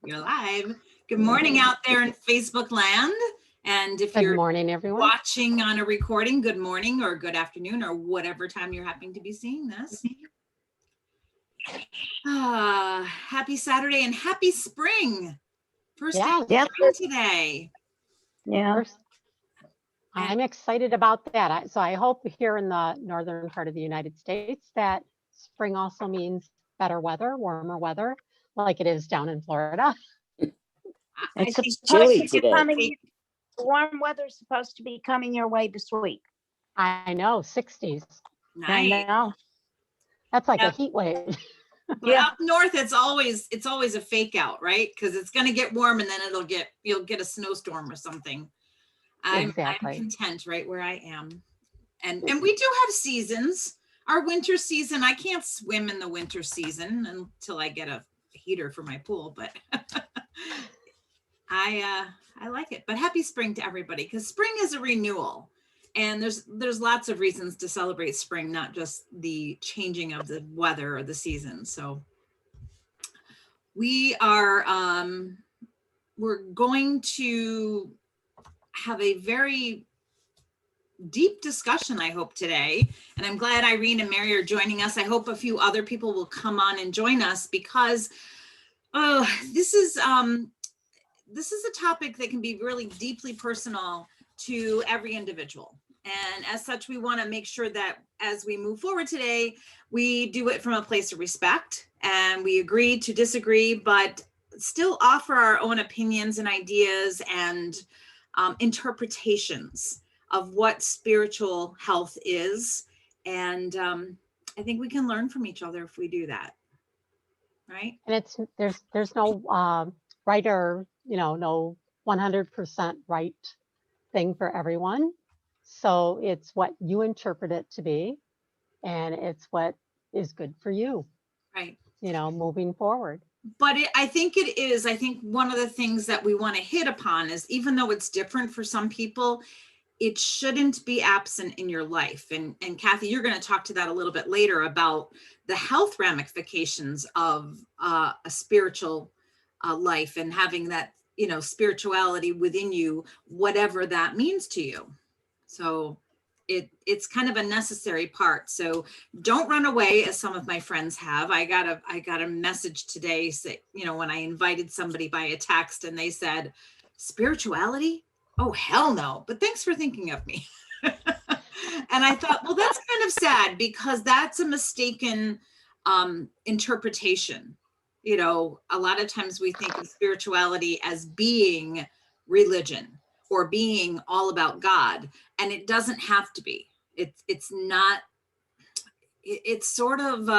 You're live. Good morning out there in Facebook land. And if Good you're morning, everyone. watching on a recording, good morning or good afternoon or whatever time you're happening to be seeing this. Happy Saturday and happy spring. First day of spring today. Yeah. I'm excited about that. So I hope here in the northern part of the United States that spring also means better weather, warmer weather, like it is down in Florida. It's supposed to be coming. Warm weather is supposed to be coming your way this week. I know, 60s. Nice. I know. That's like a heat wave. But up north, it's always a fake out, right? Because it's going to get warm and then you'll get a snowstorm or something. I'm content right where I am. And we do have seasons. Our winter season, I can't swim in the winter season until I get a heater for my pool, but I like it. But happy spring to everybody, because spring is a renewal. And there's lots of reasons to celebrate spring, not just the changing of the weather or the season. So we are we're going to have a very deep discussion, I hope, today. And I'm glad Irene and Mary are joining us. I hope a few other people will come on and join us, because this is a topic that can be really deeply personal to every individual. And as such, we want to make sure that as we move forward today, we do it from a place of respect and we agree to disagree, but still offer our own opinions and ideas and interpretations of what spiritual health is. And I think we can learn from each other if we do that. Right. And there's no right or, no 100% right thing for everyone. So it's what you interpret it to be, and it's what is good for you. Right. Moving forward. But I think it is. I think one of the things that we want to hit upon is, even though it's different for some people, it shouldn't be absent in your life. And Kathy, you're going to talk to that a little bit later about the health ramifications of a spiritual life and having that, spirituality within you, whatever that means to you. So it's kind of a necessary part. So don't run away, as some of my friends have. I got a message today, when I invited somebody by a text, and they said, spirituality? Oh, hell no. But thanks for thinking of me. And I thought, well, that's kind of sad, because that's a mistaken interpretation. A lot of times we think of spirituality as being religion or being all about God, and it doesn't have to be. It's not, it's sort of,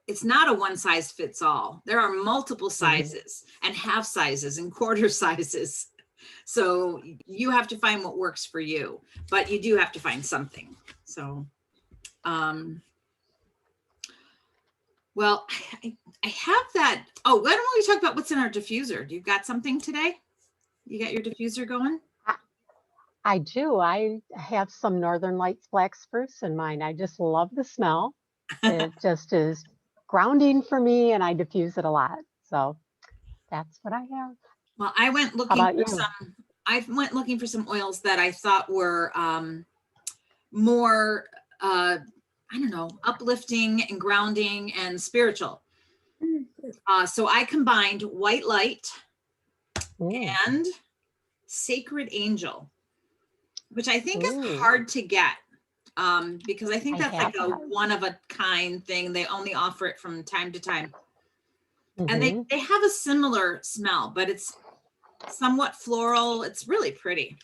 it's not a one size fits all. There are multiple sizes and half sizes and quarter sizes. So you have to find what works for you, but you do have to find something. So, well, I have that. Oh, why don't we talk about what's in our diffuser? Do you got something today? You got your diffuser going? I do. I have some Northern Lights black spruce in mine. I just love the smell. It just is grounding for me, and I diffuse it a lot. So that's what I have. Well, I went looking for some oils that I thought were more, uplifting and grounding and spiritual. So I combined White Light and Sacred Angel, which I think is hard to get, because I think that's like a one of a kind thing. They only offer it from time to time. And they have a similar smell, but it's somewhat floral. It's really pretty.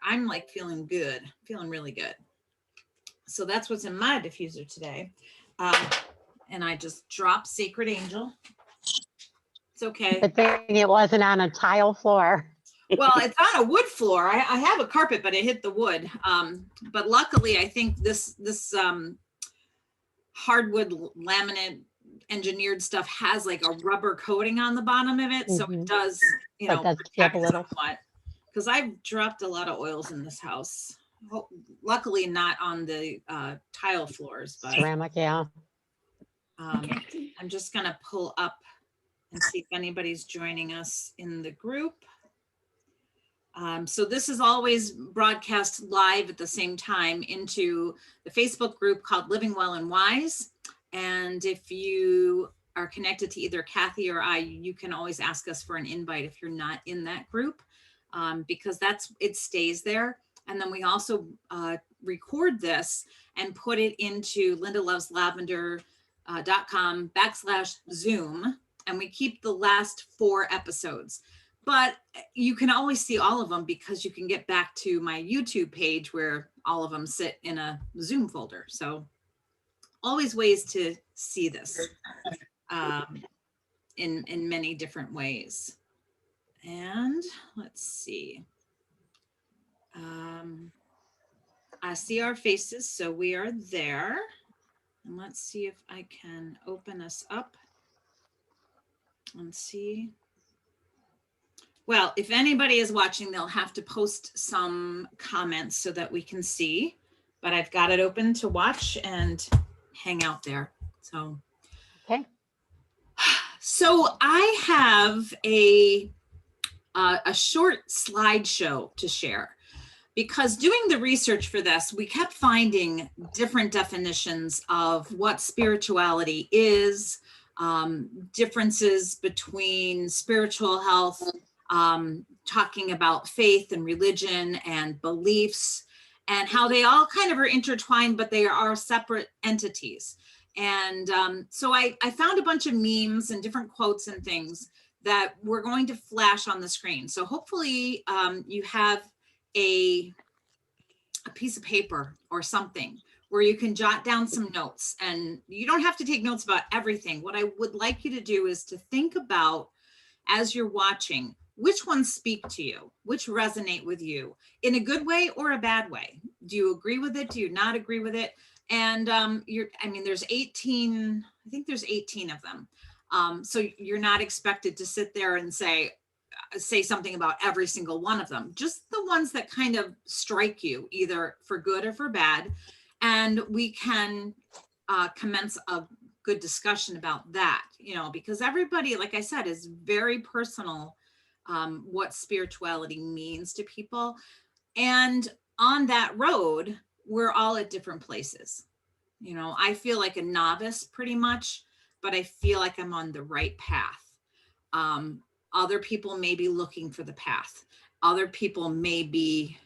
I'm like feeling really good. So that's what's in my diffuser today. And I just dropped Sacred Angel. It's okay. Good thing it wasn't on a tile floor. Well, it's on a wood floor. I have a carpet, but it hit the wood. But luckily, I think this hardwood laminate engineered stuff has like a rubber coating on the bottom of it. So it does, protect somewhat. Because I've dropped a lot of oils in this house. Luckily not on the tile floors, but ceramic, yeah. I'm just gonna pull up and see if anybody's joining us in the group. So this is always broadcast live at the same time into the Facebook group called Living Well and Wise. And if you are connected to either Kathy or I, you can always ask us for an invite if you're not in that group, because it stays there. And then we also record this and put it into lindaloveslavender.com/Zoom, and we keep the last 4 episodes. But you can always see all of them because you can get back to my YouTube page where all of them sit in a Zoom folder. So always ways to see this in many different ways. And let's see. I see our faces, so we are there. And let's see if I can open us up and see. Well, if anybody is watching, they'll have to post some comments so that we can see, but I've got it open to watch and hang out there. So, Okay. So I have a short slideshow to share, because doing the research for this, we kept finding different definitions of what spirituality is, differences between spiritual health, talking about faith and religion and beliefs, and how they all kind of are intertwined, but they are separate entities. And so I found a bunch of memes and different quotes and things that we're going to flash on the screen. So hopefully you have a piece of paper or something where you can jot down some notes, and you don't have to take notes about everything. What I would like you to do is to think about, as you're watching, which ones speak to you, which resonate with you in a good way or a bad way. Do you agree with it? Do you not agree with it? And there's 18, I think there's 18 of them. So you're not expected to sit there and say something about every single one of them, just the ones that kind of strike you, either for good or for bad. And we can commence a good discussion about that, because everybody, like I said, is very personal, what spirituality means to people. And on that road, we're all at different places. I feel like a novice pretty much, but I feel like I'm on the right path. Other people may be looking for the path. Other people may be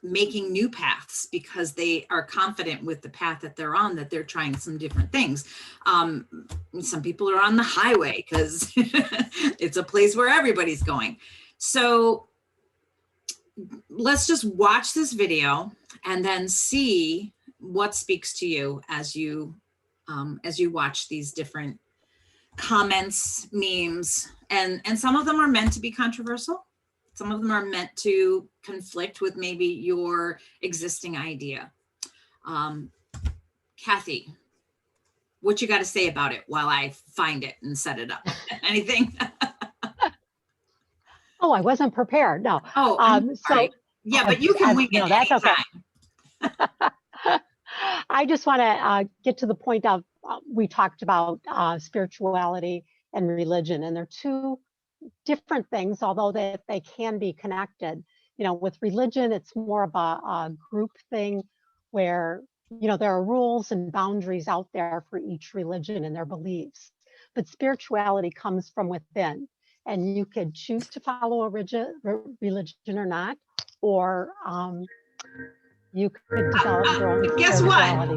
making new paths because they are confident with the path that they're on, that they're trying some different things. Some people are on the highway because it's a place where everybody's going. So let's just watch this video and then see what speaks to you as you watch these different comments, memes, and some of them are meant to be controversial. Some of them are meant to conflict with maybe your existing idea. Kathy, what you got to say about it while I find it and set it up? Anything? Oh, I wasn't prepared. No. Oh, so yeah, but you can wing it. That's okay. I just want to get to the point of we talked about spirituality and religion, and they're two different things, although they can be connected. With religion, it's more of a group thing where, there are rules and boundaries out there for each religion and their beliefs. But spirituality comes from within, and you could choose to follow a religion or not, or you could develop your own. But guess what?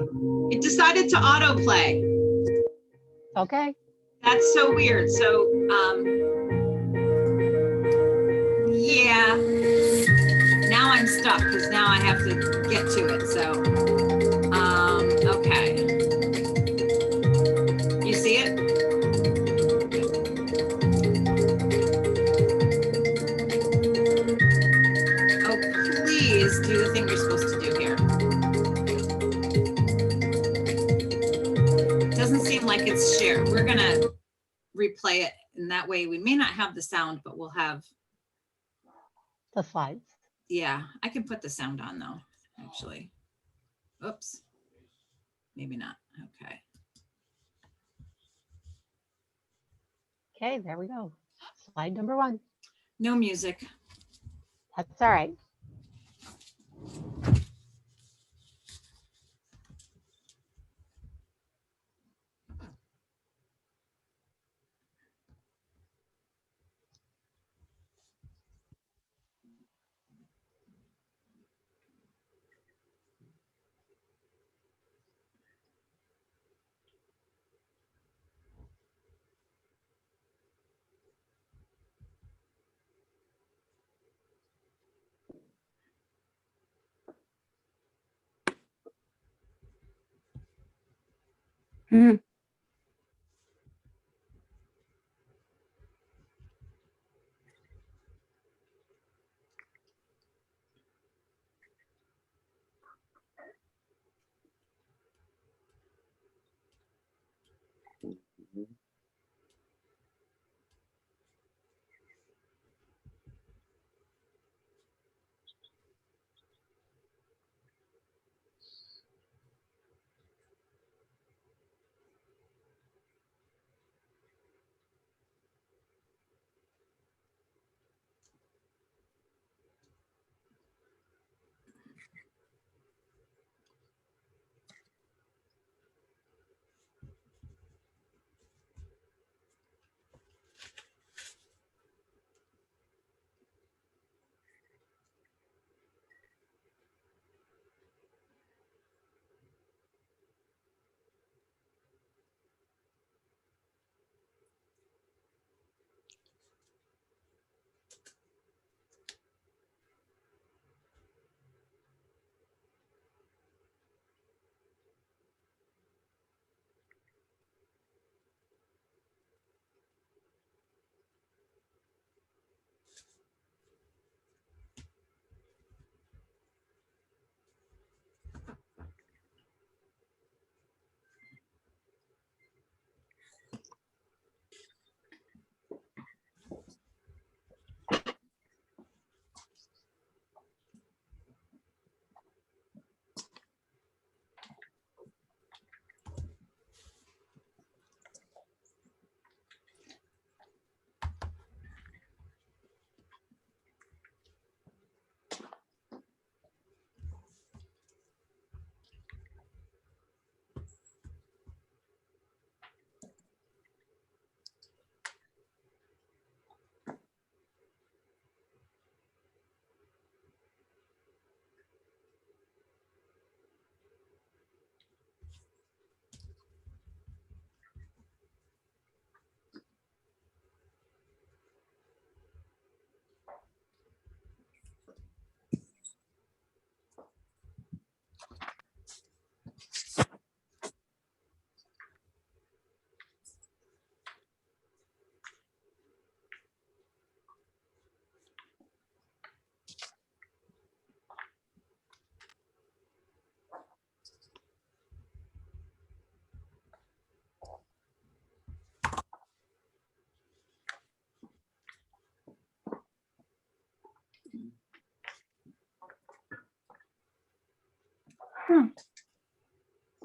It decided to autoplay. Okay. That's so weird. So, yeah. Now I'm stuck because now I have to get to it. So, okay. You see it? Oh, please do the thing you're supposed to do here. Doesn't seem like it's shared. We're gonna replay it, and that way we may not have the sound, but we'll have the slides. Yeah, I can put the sound on though, actually. Oops, maybe not. Okay. Okay, there we go. Slide number 1. No music. That's all right. Hmm.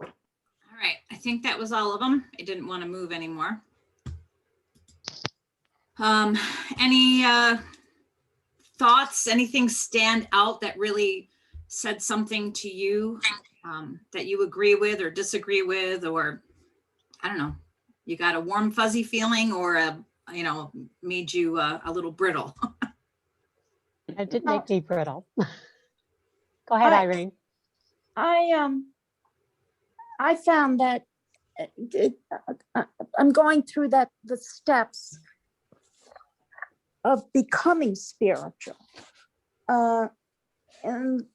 All right, I think that was all of them. I didn't want to move anymore. Any thoughts, anything stand out that really said something to you that you agree with or disagree with, or I don't know, you got a warm fuzzy feeling, or made you a little brittle? It did make me brittle. Go ahead, Irene. I found that I'm going through the steps of becoming spiritual, in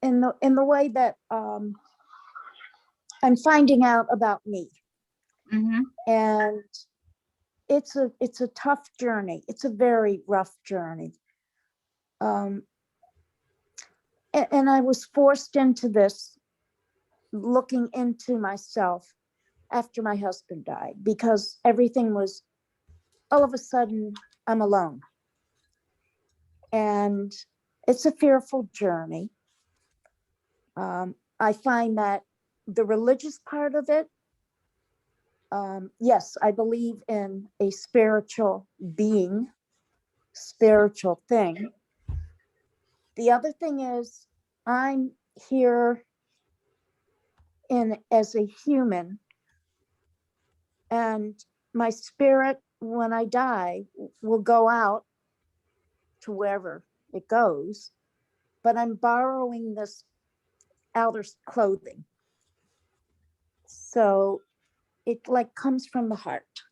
the way that I'm finding out about me. Mm-hmm. And it's a tough journey. It's a very rough journey. And I was forced into this, looking into myself after my husband died, because everything was, all of a sudden, I'm alone. And it's a fearful journey. I find that the religious part of it yes, I believe in a spiritual being, spiritual thing. The other thing is I'm here in as a human, and my spirit, when I die, will go out to wherever it goes, but I'm borrowing this outer clothing. So it like comes from the heart.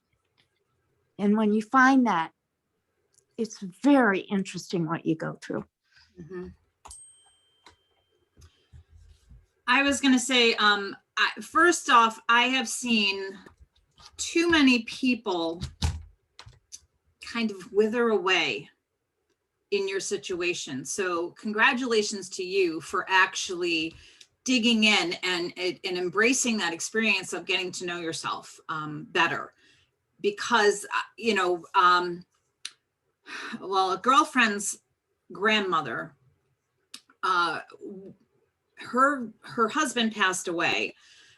And when you find that, it's very interesting what you go through. Mhm. I was going to say, first off, I have seen too many people kind of wither away in your situation. So congratulations to you for actually digging in and embracing that experience of getting to know yourself better. Because, well, a girlfriend's grandmother, her husband passed away.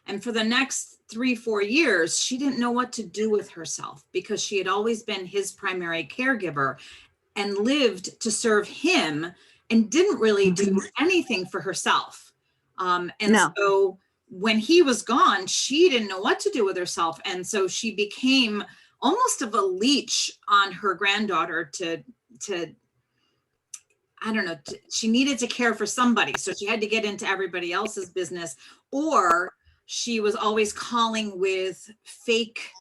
And for the next 3-4 years, she didn't know what to do with herself because she had always been his primary caregiver and lived to serve him and didn't really do anything for herself. And No. so when he was gone, she didn't know what to do with herself. And so she became almost of a leech on her granddaughter to I don't know, she needed to care for somebody. So she had to get into everybody else's business, or she was always calling with fake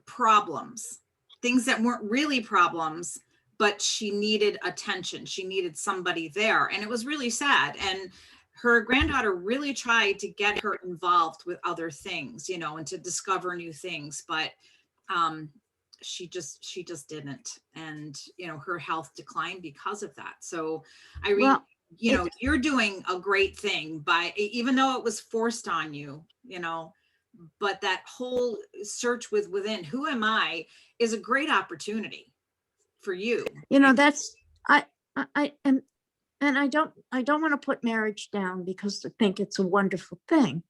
problems, things that weren't really problems, but she needed attention. She needed somebody there. And it was really sad. And her granddaughter really tried to get her involved with other things, and to discover new things. But she just didn't. And, her health declined because of that. So Well, you're doing a great thing by, even though it was forced on you, but that whole search within, who am I, is a great opportunity for you. that's I and I don't want to put marriage down because I think it's a wonderful thing.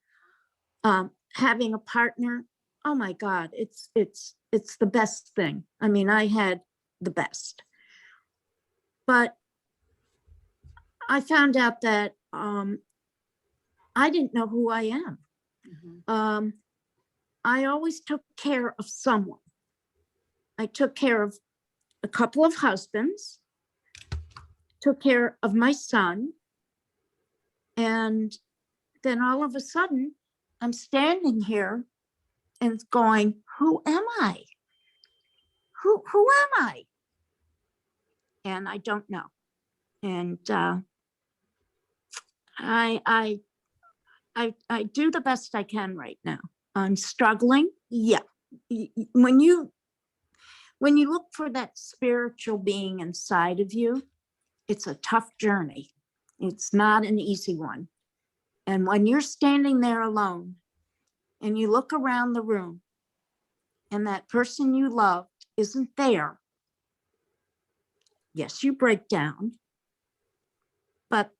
Having a partner, oh my God, it's the best thing. I mean, I had the best, but I found out that I didn't know who I am. Mhm. I always took care of someone. I took care of a couple of husbands, took care of my son, and then all of a sudden, I'm standing here and going, who am I? Who am I? And I don't know. And I do the best I can right now. I'm struggling. Yeah. When you look for that spiritual being inside of you, it's a tough journey. It's not an easy one. And when you're standing there alone and you look around the room and that person you loved isn't there, yes, you break down, but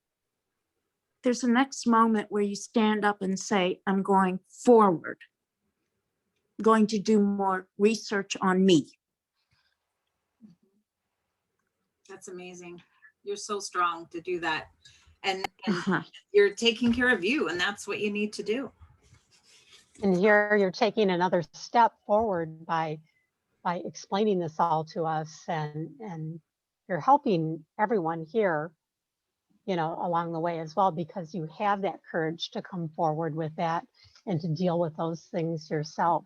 there's a next moment where you stand up and say, I'm going forward, going to do more research on me. That's amazing. You're so strong to do that. And Uh-huh. you're taking care of you, and that's what you need to do. And here you're taking another step forward by explaining this all to us, and you're helping everyone here, along the way as well, because you have that courage to come forward with that and to deal with those things yourself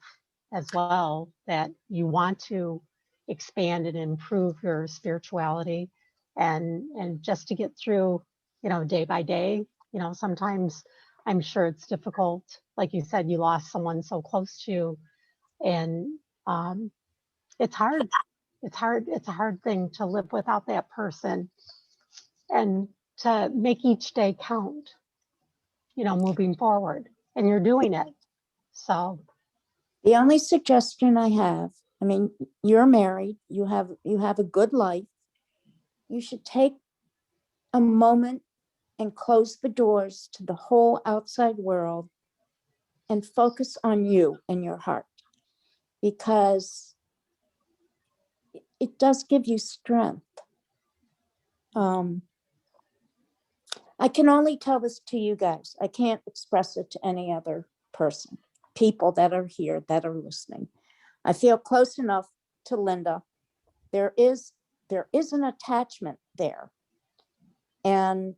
as well, that you want to expand and improve your spirituality and just to get through, day by day. Sometimes I'm sure it's difficult. Like you said, you lost someone so close to you, and it's hard. It's hard. It's a hard thing to live without that person and to make each day count, moving forward. And you're doing it. So The only suggestion I have, I mean, you're married, you have a good life. You should take a moment and close the doors to the whole outside world and focus on you and your heart. because it does give you strength. I can only tell this to you guys. I can't express it to any other person, people that are here that are listening. I feel close enough to Linda. There is an attachment there. And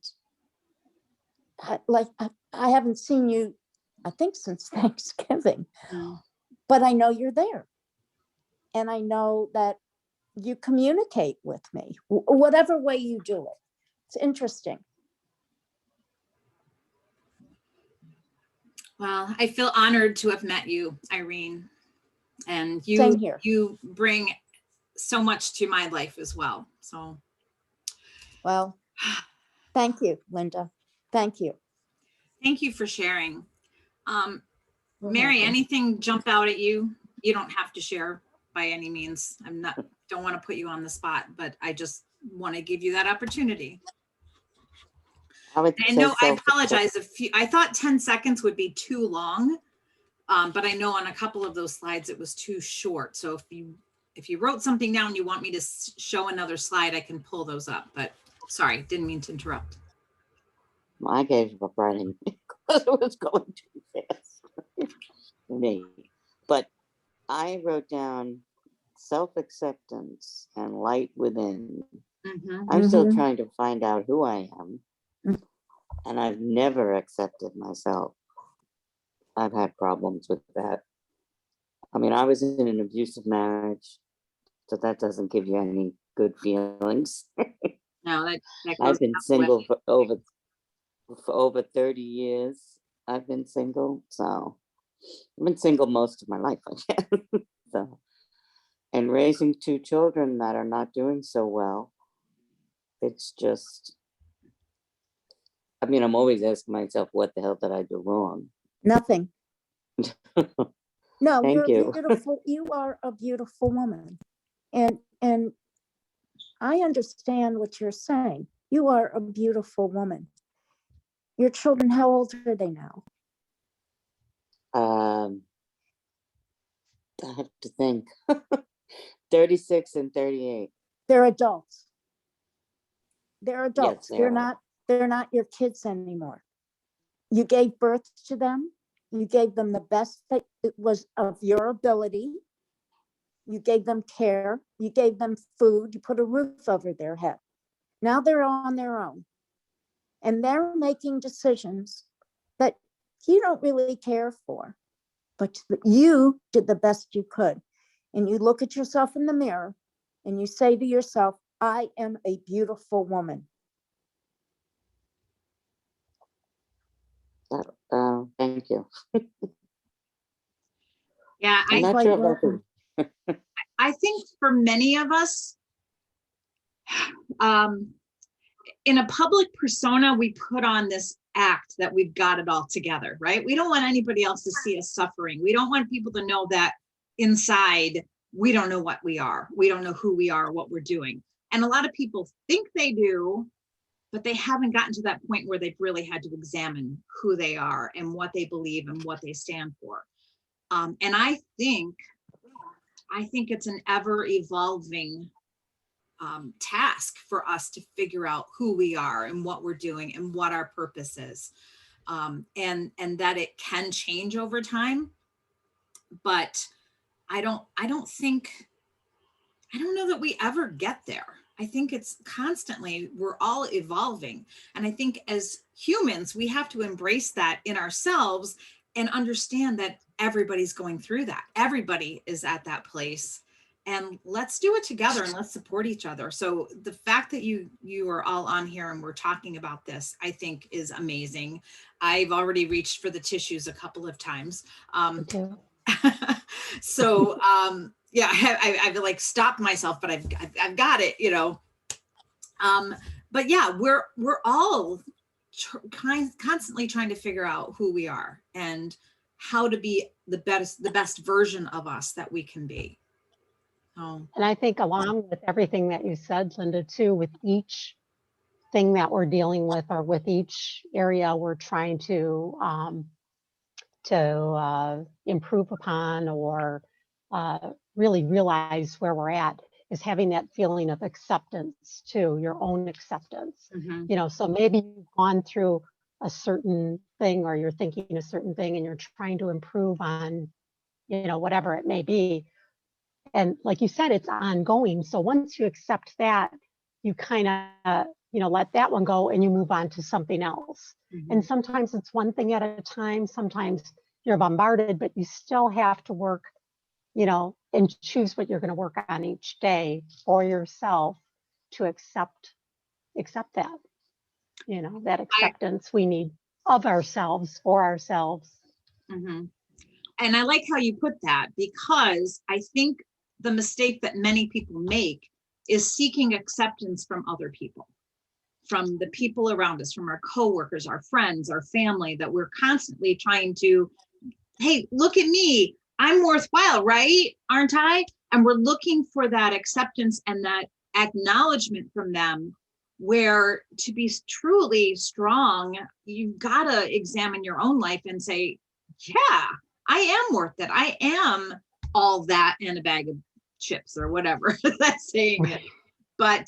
I haven't seen you, I think, since Thanksgiving, but I know you're there. And I know that you communicate with me, whatever way you do it. It's interesting. Well, I feel honored to have met you, Irene. And Same here. you bring so much to my life as well. So, well, thank you, Linda. Thank you. Thank you for sharing. Mary, anything jump out at you? You don't have to share by any means. Don't want to put you on the spot, but I just want to give you that opportunity. I know, I apologize. I thought 10 seconds would be too long, but I know on a couple of those slides it was too short. So if you wrote something down, you want me to show another slide, I can pull those up. But sorry, didn't mean to interrupt. I gave up writing because it was going too fast for me. But I wrote down self-acceptance and light within. I'm still trying to find out who I am. And I've never accepted myself. I've had problems with that. I mean, I was in an abusive marriage, so that doesn't give you any good feelings. No, that I've been single for over 30 years. I've been single, so I've been single most of my life, I guess. So, and raising two children that are not doing so well, it's just, I mean, I'm always asking myself, what the hell did I do wrong? Nothing. No, Thank you. Beautiful. You are a beautiful woman. And I understand what you're saying. You are a beautiful woman. Your children, how old are they now? I have to think. 36 and 38. They're adults. They're adults. Yes, they're not your kids anymore. You gave birth to them. You gave them the best that it was of your ability. You gave them care. You gave them food. You put a roof over their head. Now they're on their own. And they're making decisions that you don't really care for. But you did the best you could. And you look at yourself in the mirror and you say to yourself, I am a beautiful woman. Thank you. Yeah, I'm not sure about I think for many of us, in a public persona, we put on this act that we've got it all together, right? We don't want anybody else to see us suffering. We don't want people to know that inside, we don't know what we are. We don't know who we are, what we're doing. And a lot of people think they do, but they haven't gotten to that point where they've really had to examine who they are and what they believe and what they stand for. And I think it's an ever evolving task for us to figure out who we are and what we're doing and what our purpose is. And that it can change over time, but I don't know that we ever get there. I think it's constantly, we're all evolving. And I think as humans, we have to embrace that in ourselves and understand that everybody's going through that. Everybody is at that place. And let's do it together and let's support each other. So the fact that you are all on here and we're talking about this, I think is amazing. I've already reached for the tissues a couple of times. So yeah, I've like stopped myself, but I've got it, you know. But yeah, we're all constantly trying to figure out who we are and how to be the best version of us that we can be. And I think along with everything that you said, Linda, too, with each thing that we're dealing with or with each area we're trying to improve upon or really realize where we're at, is having that feeling of acceptance too, your own acceptance. Mhm. You know, so maybe you've gone through a certain thing, or you're thinking a certain thing, and you're trying to improve on, you know, whatever it may be. And like you said, it's ongoing. So once you accept that, you kind of, you know, let that one go and you move on to something else. And Mhm. sometimes it's one thing at a time. Sometimes you're bombarded, but you still have to work, you know, and choose what you're going to work on each day for yourself to accept that, you know, that I acceptance we need of ourselves, for ourselves. Mhm. And I like how you put that, because I think the mistake that many people make is seeking acceptance from other people, from the people around us, from our coworkers, our friends, our family, that we're constantly trying to, hey, look at me, I'm worthwhile, right? Aren't I? And we're looking for that acceptance and that acknowledgement from them, where to be truly strong, you've got to examine your own life and say, yeah, I am worth it. I am all that in a bag of chips, or whatever that's saying it. But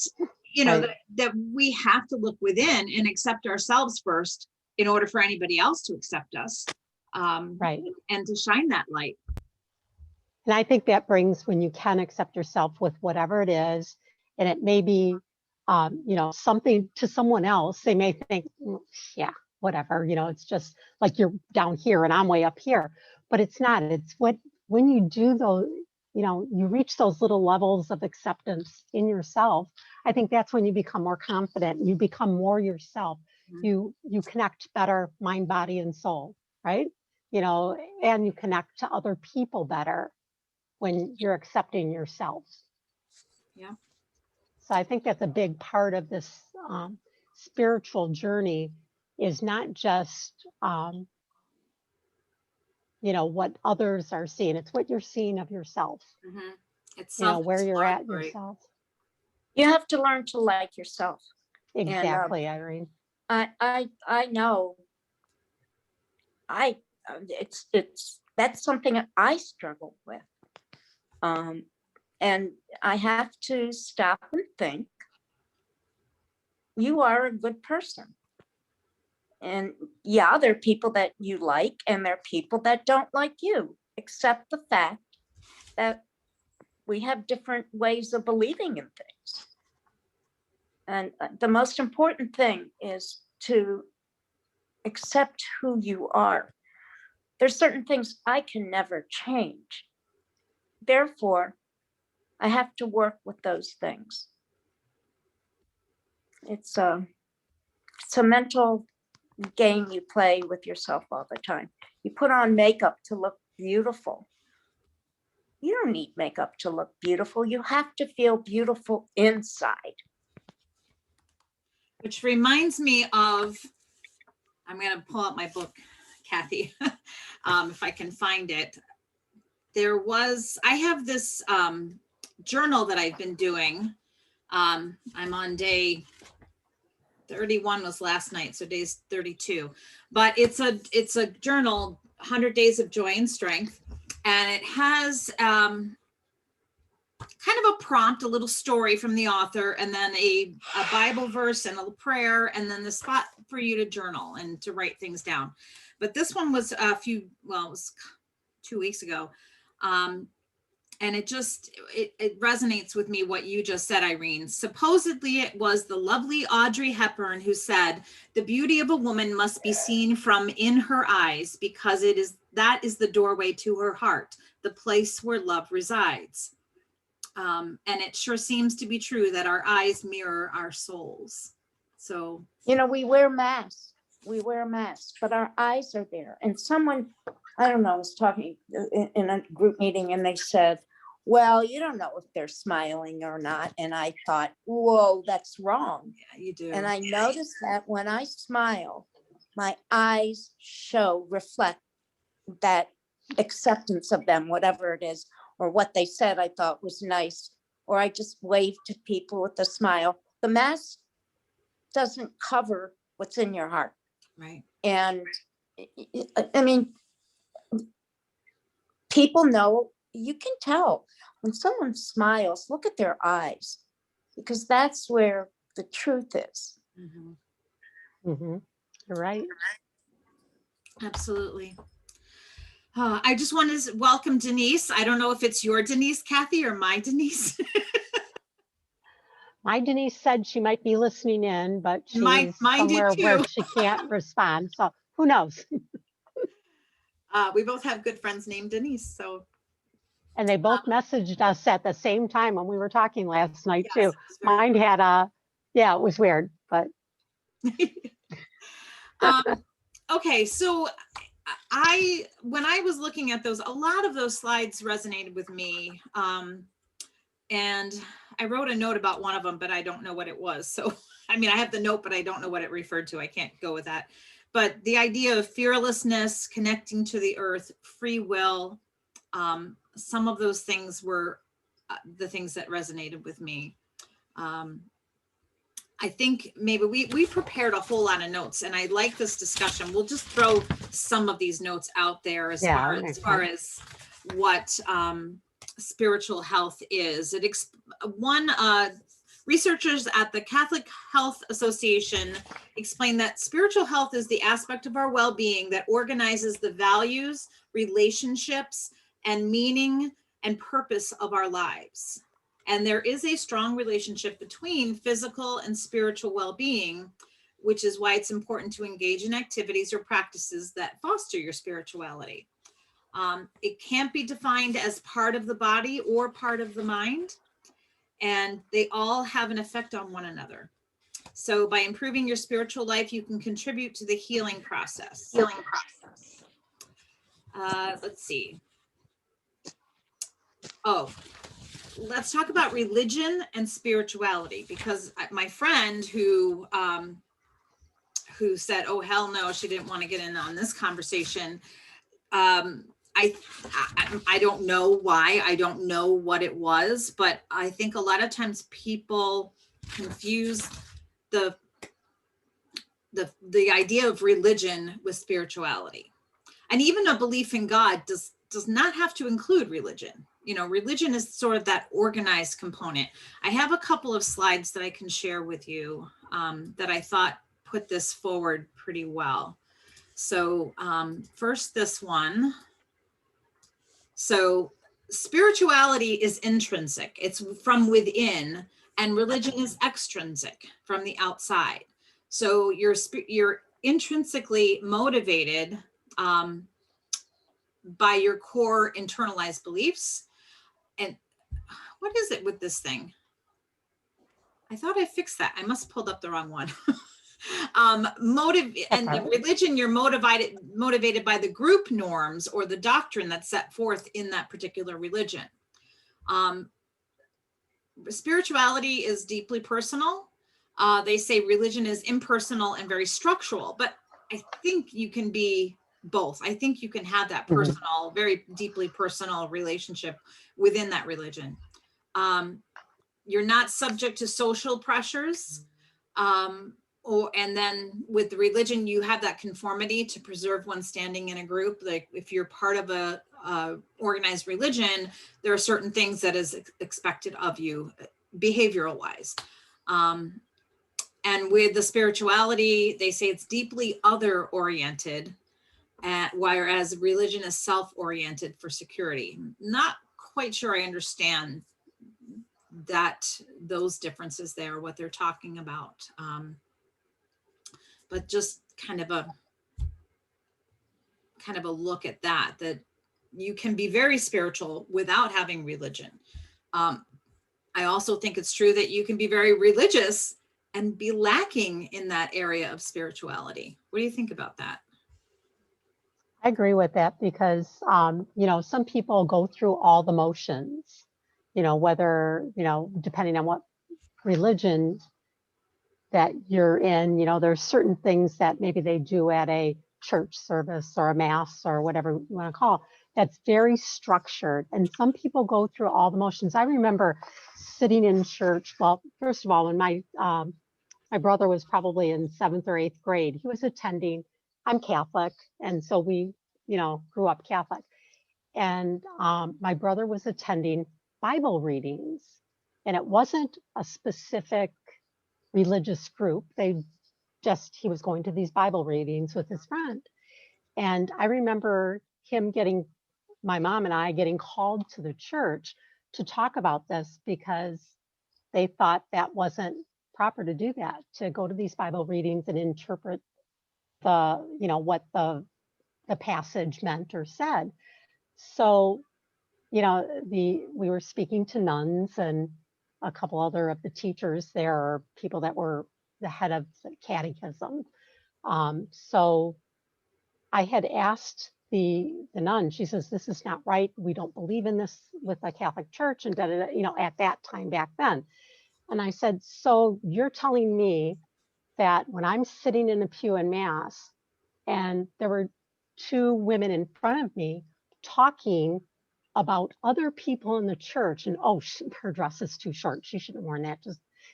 you know, Right. that we have to look within and accept ourselves first in order for anybody else to accept us, Right. and to shine that light. And I think that brings, when you can accept yourself with whatever it is, and it may be, you know, something to someone else, they may think, "Mm, yeah, whatever, you know, it's just like you're down here and I'm way up here." But it's not. It's when you do those, you know, you reach those little levels of acceptance in yourself, I think that's when you become more confident, you become more yourself. Mhm. You connect better, mind, body, and soul, right? You know, and you connect to other people better when you're accepting yourself. Yeah. So I think that's a big part of this spiritual journey, is not just, you know, what others are seeing. It's what you're seeing of yourself, Mhm. It's you know, where you're at self-explanatory. yourself. You have to learn to like yourself. And Exactly, Irene. I know I it's that's something that I struggle with. Um, and I have to stop and think, you are a good person. And yeah, there are people that you like and there are people that don't like you. Accept the fact that we have different ways of believing in things. And the most important thing is to accept who you are. There's certain things I can never change. Therefore, I have to work with those things. It's a mental game you play with yourself all the time. You put on makeup to look beautiful. You don't need makeup to look beautiful. You have to feel beautiful inside. Which reminds me of, I'm going to pull out my book, Kathy, if I can find it. I have this journal that I've been doing. I'm on day 31 was last night, so days 32. But it's a journal, 100 Days of Joy and Strength, and it has kind of a prompt, a little story from the author, and then a Bible verse and a prayer, and then the spot for you to journal and to write things down. But this one was it was 2 weeks ago. And it resonates with me what you just said, Irene. Supposedly it was the lovely Audrey Hepburn who said, "The beauty of a woman must be seen from in her eyes, because that is the doorway to her heart, the place where love resides." And it sure seems to be true that our eyes mirror our souls. So, You know, we wear masks, but our eyes are there. And someone, I don't know, was talking in a group meeting and they said, well, you don't know if they're smiling or not. And I thought, whoa, that's wrong. yeah, you do. And I noticed that when I smile, my eyes reflect that acceptance of them, whatever it is, or what they said I thought was nice, or I just waved to people with a smile. The mask doesn't cover what's in your heart. Right. And I mean, people know you can tell when someone smiles, look at their eyes, because that's where the truth is. Mhm. You're right. Absolutely. I just want to welcome Denise. I don't know if it's your Denise, Kathy, or my Denise. My Denise said she might be listening in, but Mine she's did somewhere where too. she can't respond. So who knows? We both have good friends named Denise. So And they both messaged us at the same time when we were talking last night yes, too. it was very Mine had yeah, it was weird, but okay, so when I was looking at those, a lot of those slides resonated with me. And I wrote a note about one of them, but I don't know what it was. So, I mean, I have the note, but I don't know what it referred to. I can't go with that. But the idea of fearlessness, connecting to the earth, free will, some of those things were the things that resonated with me. I think maybe we prepared a whole lot of notes, and I like this discussion. We'll just throw some of these notes out there as far as what spiritual health is. Researchers at the Catholic Health Association explain that spiritual health is the aspect of our well-being that organizes the values, relationships, and meaning and purpose of our lives. And there is a strong relationship between physical and spiritual well-being, which is why it's important to engage in activities or practices that foster your spirituality. It can't be defined as part of the body or part of the mind, and they all have an effect on one another. So by improving your spiritual life, you can contribute to the healing process. Let's see. Oh, let's talk about religion and spirituality, because my friend who said, oh, hell no, she didn't want to get in on this conversation. I don't know why, I don't know what it was, but I think a lot of times people confuse the idea of religion with spirituality. And even a belief in God does not have to include religion. You know, religion is sort of that organized component. I have a couple of slides that I can share with you that I thought put this forward pretty well. So first, this one. So spirituality is intrinsic, it's from within, and religion is extrinsic, from the outside. So you're intrinsically motivated by your core internalized beliefs. And what is it with this thing? I thought I fixed that. I must have pulled up the wrong one. And the religion, you're motivated by the group norms or the doctrine that's set forth in that particular religion. Spirituality is deeply personal. They say religion is impersonal and very structural, but I think you can be both. I think you can have that personal, very deeply personal relationship within that religion. You're not subject to social pressures. And then with the religion, you have that conformity to preserve one's standing in a group. Like if you're part of a organized religion, there are certain things that is expected of you behavioral wise. And with the spirituality, they say it's deeply other oriented, whereas religion is self-oriented for security. Not quite sure I understand those differences there, what they're talking about. But just kind of a look at that you can be very spiritual without having religion. I also think it's true that you can be very religious and be lacking in that area of spirituality. What do you think about that? I agree with that because, some people go through all the motions, whether, depending on what religion that you're in, there's certain things that maybe they do at a church service or a mass or whatever you want to call that's very structured. And some people go through all the motions. I remember sitting in church. Well, first of all, when my brother was probably in 7th or 8th grade, he was attending. I'm Catholic, and so we, grew up Catholic. and my brother was attending Bible readings, and it wasn't a specific religious group. He was going to these Bible readings with his friend. And I remember my mom and I getting called to the church to talk about this because they thought that wasn't proper to do that, to go to these Bible readings and interpret what the passage meant or said. So, we were speaking to nuns and a couple other of the teachers there, or people that were the head of the catechism. So I had asked the nun, she says, this is not right. We don't believe in this with the Catholic Church, and at that time back then. And I said, so you're telling me that when I'm sitting in a pew in Mass and there were two women in front of me talking about other people in the church, and her dress is too short, she shouldn't have worn that,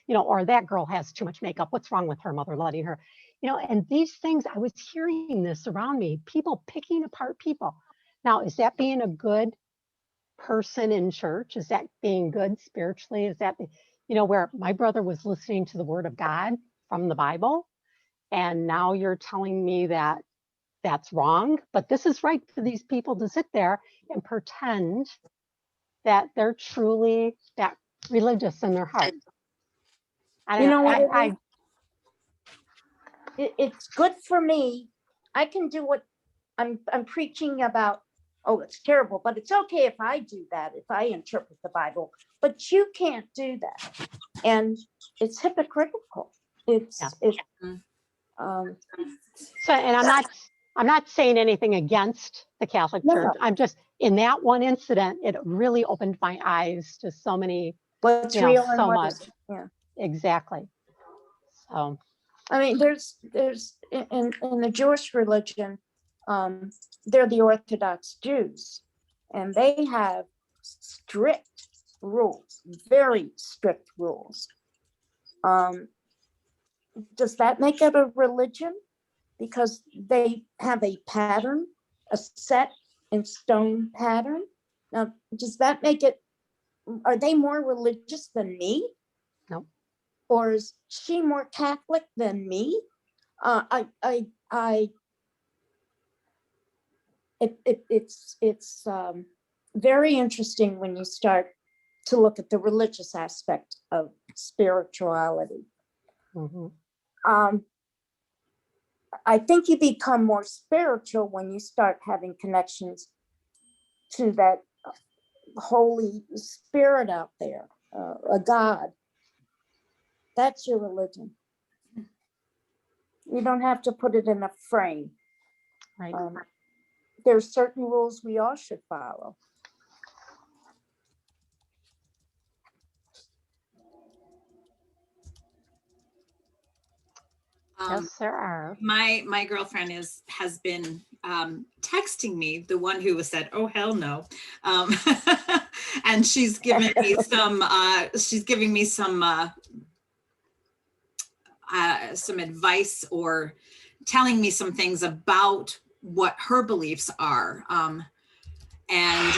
or that girl has too much makeup, what's wrong with her, mother letting her, and these things, I was hearing this around me, people picking apart people. Now, is that being a good person in church? Is that being good spiritually? Is that, where my brother was listening to the word of God from the Bible, and now you're telling me that that's wrong, but this is right for these people to sit there and pretend that they're truly that religious in their heart. It's good for me. I can do what I'm preaching about. Oh, it's terrible, but it's okay if I do that, if I interpret the Bible, but you can't do that. And it's hypocritical. So, and I'm not saying anything against the Catholic Church. I'm just, in that one incident, it really opened my eyes to so many, what's real and so what much. isn't. Yeah. Exactly. So, I mean, there's in the Jewish religion, they're the Orthodox Jews, and they have strict rules, very strict rules. Does that make it a religion? Because they have a pattern, a set in stone pattern. Now, does that make it, are they more religious than me? No. Or is she more Catholic than me? It's very interesting when you start to look at the religious aspect of spirituality. Mm-hmm. I think you become more spiritual when you start having connections to that Holy Spirit out there, a God. That's your religion. You don't have to put it in a frame. Right. There's certain rules we all should follow. Yes, there are. My girlfriend has been texting me, the one who was said, "Oh hell no," and she's giving me some advice or telling me some things about what her beliefs are, and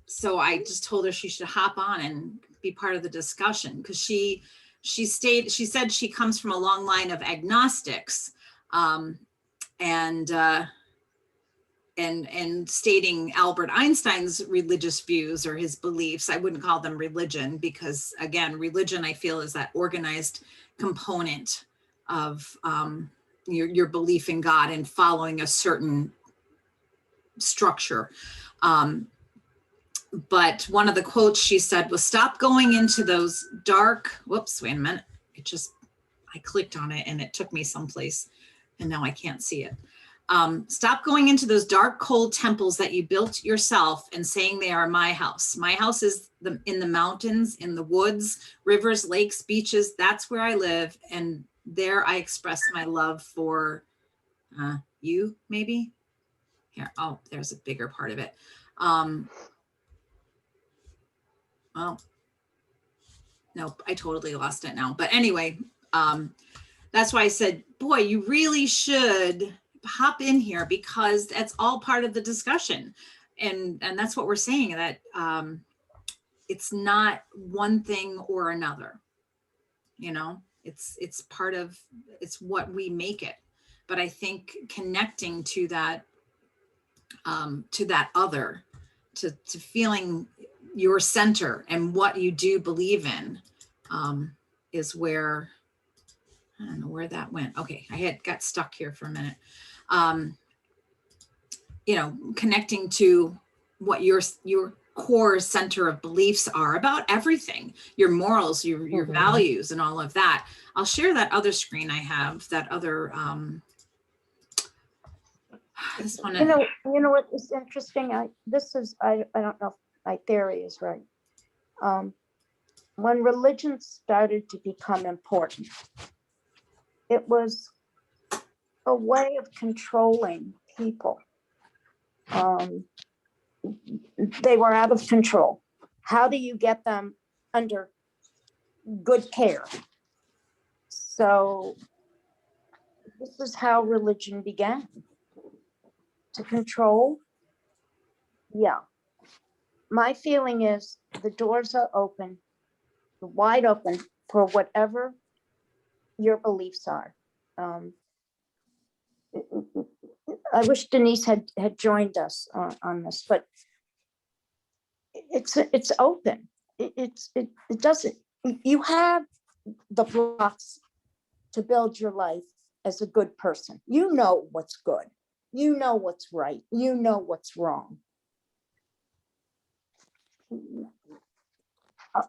so I just told her she should hop on and be part of the discussion, because she said she comes from a long line of agnostics, and stating Albert Einstein's religious views or his beliefs. I wouldn't call them religion, because again, religion, I feel, is that organized component of your belief in God and following a certain structure. But one of the quotes she said was, "Stop going into those dark," whoops, wait a minute. I clicked on it and it took me someplace and now I can't see it. "Stop going into those dark, cold temples that you built yourself and saying they are my house. My house is in the mountains, in the woods, rivers, lakes, beaches. That's where I live. And there I express my love for you," maybe. Here, oh, there's a bigger part of it. Well, nope, I totally lost it now. But anyway, that's why I said, boy, you really should hop in here, because that's all part of the discussion. and that's what we're saying, that it's not one thing or another, you know, it's part of, it's what we make it. But I think connecting to that other, to feeling your center and what you do believe in, is where, I don't know where that went. Okay, I got stuck here for a minute. You know, connecting to what your core center of beliefs are about everything, your morals, your values, and all of that. I'll share that other screen I have, that other, this one. You know what is interesting? I don't know if my theory is right. When religion started to become important, it was a way of controlling people. They were out of control. How do you get them under good care? So this is how religion began. To control. Yeah. My feeling is the doors are open, wide open for whatever your beliefs are. I wish Denise had joined us on this, but it's open. It doesn't, you have the blocks to build your life as a good person. You know what's good. You know what's right. You know what's wrong.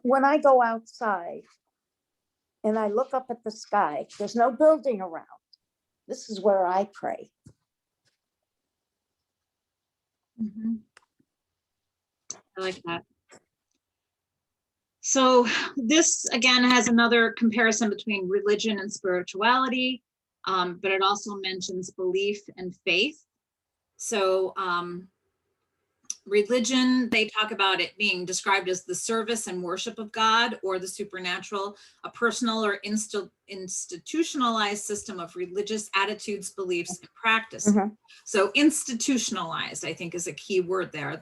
When I go outside and I look up at the sky, there's no building around. This is where I pray. Mm-hmm. I like that. So this again has another comparison between religion and spirituality, but it also mentions belief and faith. So religion, they talk about it being described as the service and worship of God or the supernatural, a personal or institutionalized system of religious attitudes, beliefs, and practices. Mhm. So institutionalized, I think, is a key word there.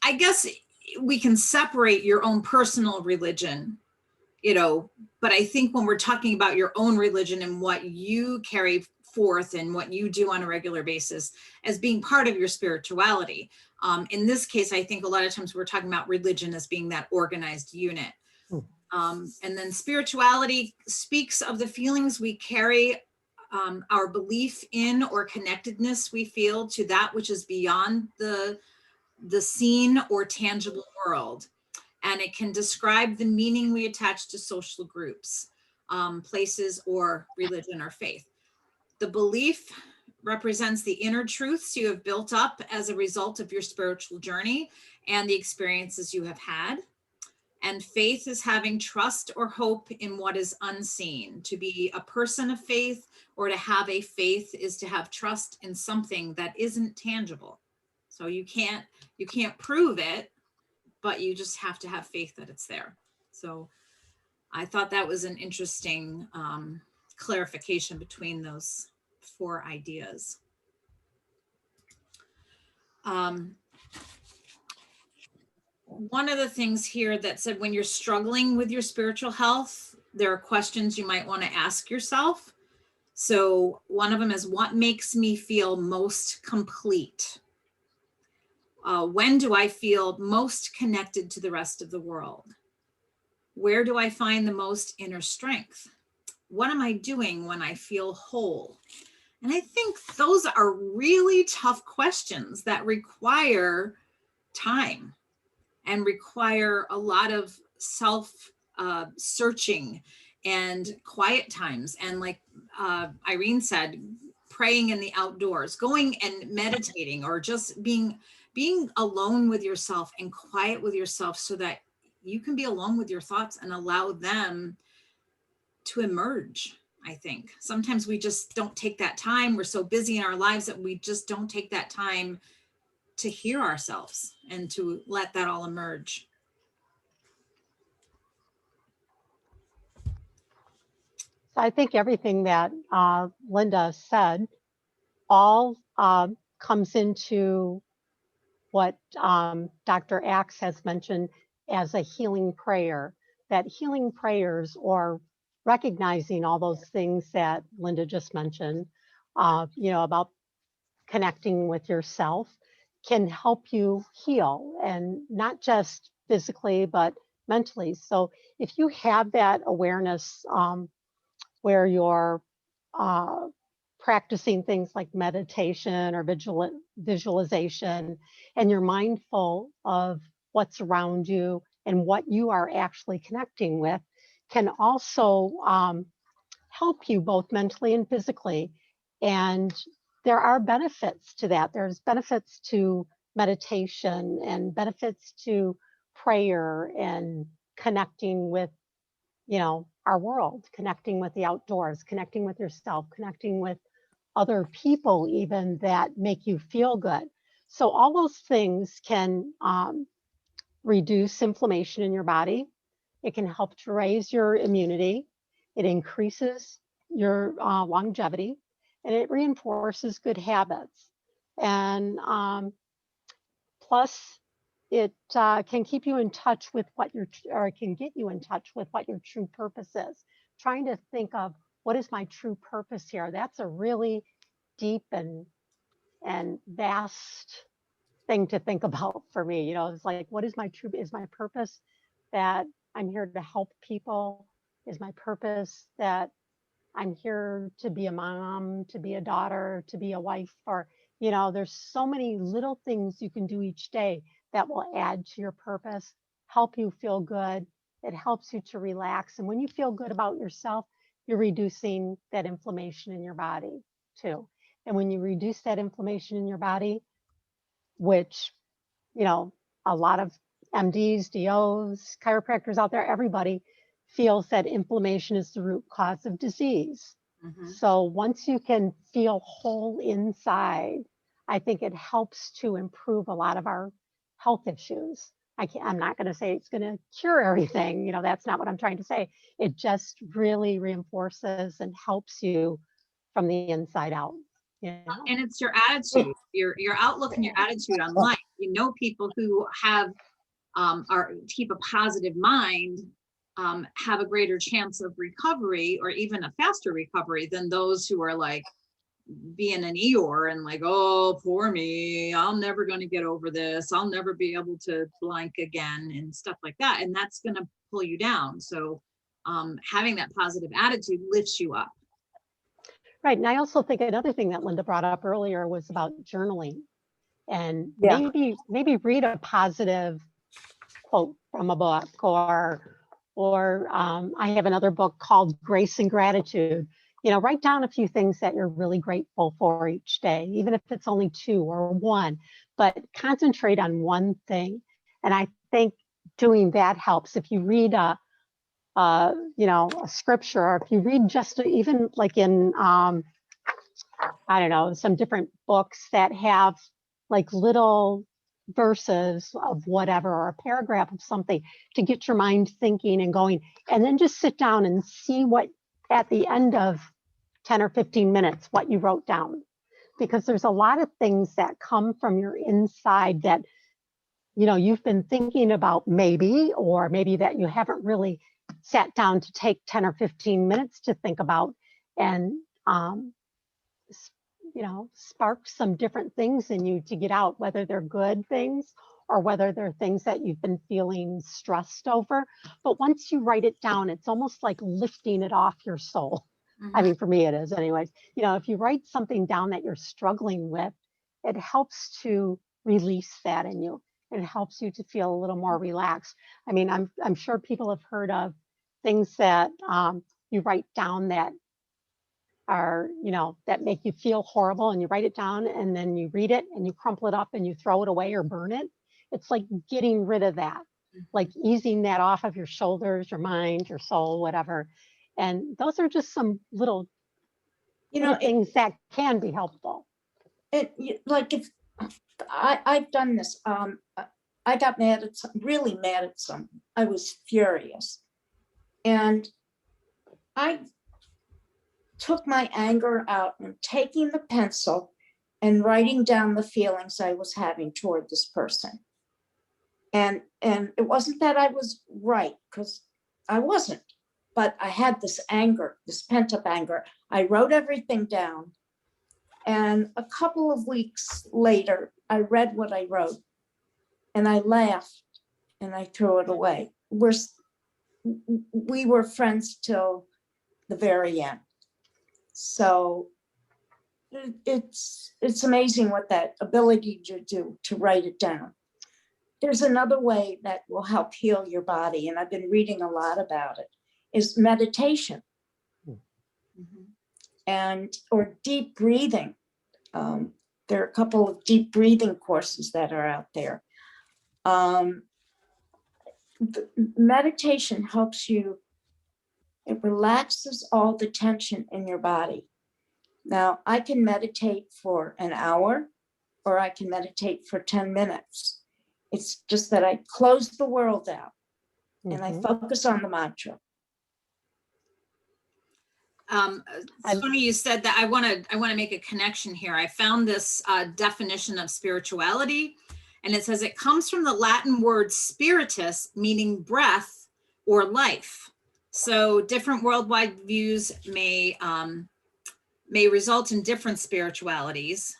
I guess we can separate your own personal religion, you know, but I think when we're talking about your own religion and what you carry forth and what you do on a regular basis as being part of your spirituality. In this case, I think a lot of times we're talking about religion as being that organized unit. And then spirituality speaks of the feelings we carry, our belief in or connectedness we feel to that which is beyond the seen or tangible world. And it can describe the meaning we attach to social groups, places, or religion or faith. The belief represents the inner truths you have built up as a result of your spiritual journey and the experiences you have had. And faith is having trust or hope in what is unseen. To be a person of faith or to have a faith is to have trust in something that isn't tangible. So you can't prove it, but you just have to have faith that it's there. So I thought that was an interesting clarification between those four ideas. One of the things here that said when you're struggling with your spiritual health, there are questions you might want to ask yourself. So one of them is, what makes me feel most complete? When do I feel most connected to the rest of the world? Where do I find the most inner strength? What am I doing when I feel whole? And I think those are really tough questions that require time and require a lot of self searching and quiet times. And like Irene said, praying in the outdoors, going and meditating, or just being alone with yourself and quiet with yourself so that you can be alone with your thoughts and allow them to emerge. I think sometimes we just don't take that time. We're so busy in our lives that we just don't take that time to hear ourselves and to let that all emerge. So I think everything that Linda said all comes into what Dr. Axe has mentioned as a healing prayer, that healing prayers, or recognizing all those things that Linda just mentioned, about connecting with yourself, can help you heal, and not just physically, but mentally. So if you have that awareness where you're practicing things like meditation or visualization, and you're mindful of what's around you and what you are actually connecting with, can also help you both mentally and physically. And there are benefits to that. There's benefits to meditation and benefits to prayer and connecting with, our world, connecting with the outdoors, connecting with yourself, connecting with other people even that make you feel good. So all those things can reduce inflammation in your body. It can help to raise your immunity. It increases your longevity, and it reinforces good habits. And plus, it can keep you in touch with or it can get you in touch with what your true purpose is. Trying to think of, what is my true purpose here? That's a really deep and vast thing to think about for me. It's like, what is my purpose that I'm here to help people? Is my purpose that I'm here to be a mom, to be a daughter, to be a wife? Or, there's so many little things you can do each day that will add to your purpose, help you feel good. It helps you to relax. And when you feel good about yourself, you're reducing that inflammation in your body too. And when you reduce that inflammation in your body, which, a lot of MDs, DOs, chiropractors out there, everybody feels that inflammation is the root cause of disease. So once you can feel whole inside, I think it helps to improve a lot of our health issues. I'm not going to say it's going to cure everything. That's not what I'm trying to say. It just really reinforces and helps you from the inside out. And it's your attitude, your outlook and your attitude on life. People who have keep a positive mind have a greater chance of recovery, or even a faster recovery, than those who are like being an Eeyore and like, oh, poor me, I'm never going to get over this, I'll never be able to blank again, and stuff like that. And that's going to pull you down. So having that positive attitude lifts you up. Right. And I also think another thing that Linda brought up earlier was about journaling, and Yeah. maybe read a positive quote from a book, or I have another book called Grace and Gratitude. Write down a few things that you're really grateful for each day, even if it's only 2 or 1, but concentrate on one thing. And I think doing that helps. If you read a scripture, or if you read just even like in, I don't know, some different books that have like little verses of whatever, or a paragraph of something to get your mind thinking and going, and then just sit down and see what at the end of 10 or 15 minutes, what you wrote down. Because there's a lot of things that come from your inside that, you've been thinking about or maybe that you haven't really sat down to take 10 or 15 minutes to think about, and spark some different things in you to get out, whether they're good things or whether they're things that you've been feeling stressed over. But once you write it down, it's almost like lifting it off your soul. I mean, for me, it is anyways. If you write something down that you're struggling with, it helps to release that in you. It helps you to feel a little more relaxed. I mean, I'm sure people have heard of things that you write down that are, that make you feel horrible, and you write it down and then you read it and you crumple it up and you throw it away or burn it. It's like getting rid of that, like easing that off of your shoulders, your mind, your soul, whatever. And those are just some little things that can be helpful. Like if I've done this, I got mad at really mad at someone. I was furious, and I took my anger out and taking the pencil and writing down the feelings I was having toward this person. And it wasn't that I was right, because I wasn't, but I had this anger, this pent up anger. I wrote everything down. And a couple of weeks later, I read what I wrote and I laughed and I threw it away. We were friends till the very end. So it's amazing what that ability to do, to write it down. There's another way that will help heal your body, and I've been reading a lot about it, is meditation. And or deep breathing. There are a couple of deep breathing courses that are out there. Meditation helps you, it relaxes all the tension in your body. Now, I can meditate for an hour, or I can meditate for 10 minutes. It's just that I close the world out and I focus on the mantra. It's funny you said that. I want to make a connection here. I found this definition of spirituality, and it says it comes from the Latin word spiritus, meaning breath or life. So different worldwide views may result in different spiritualities,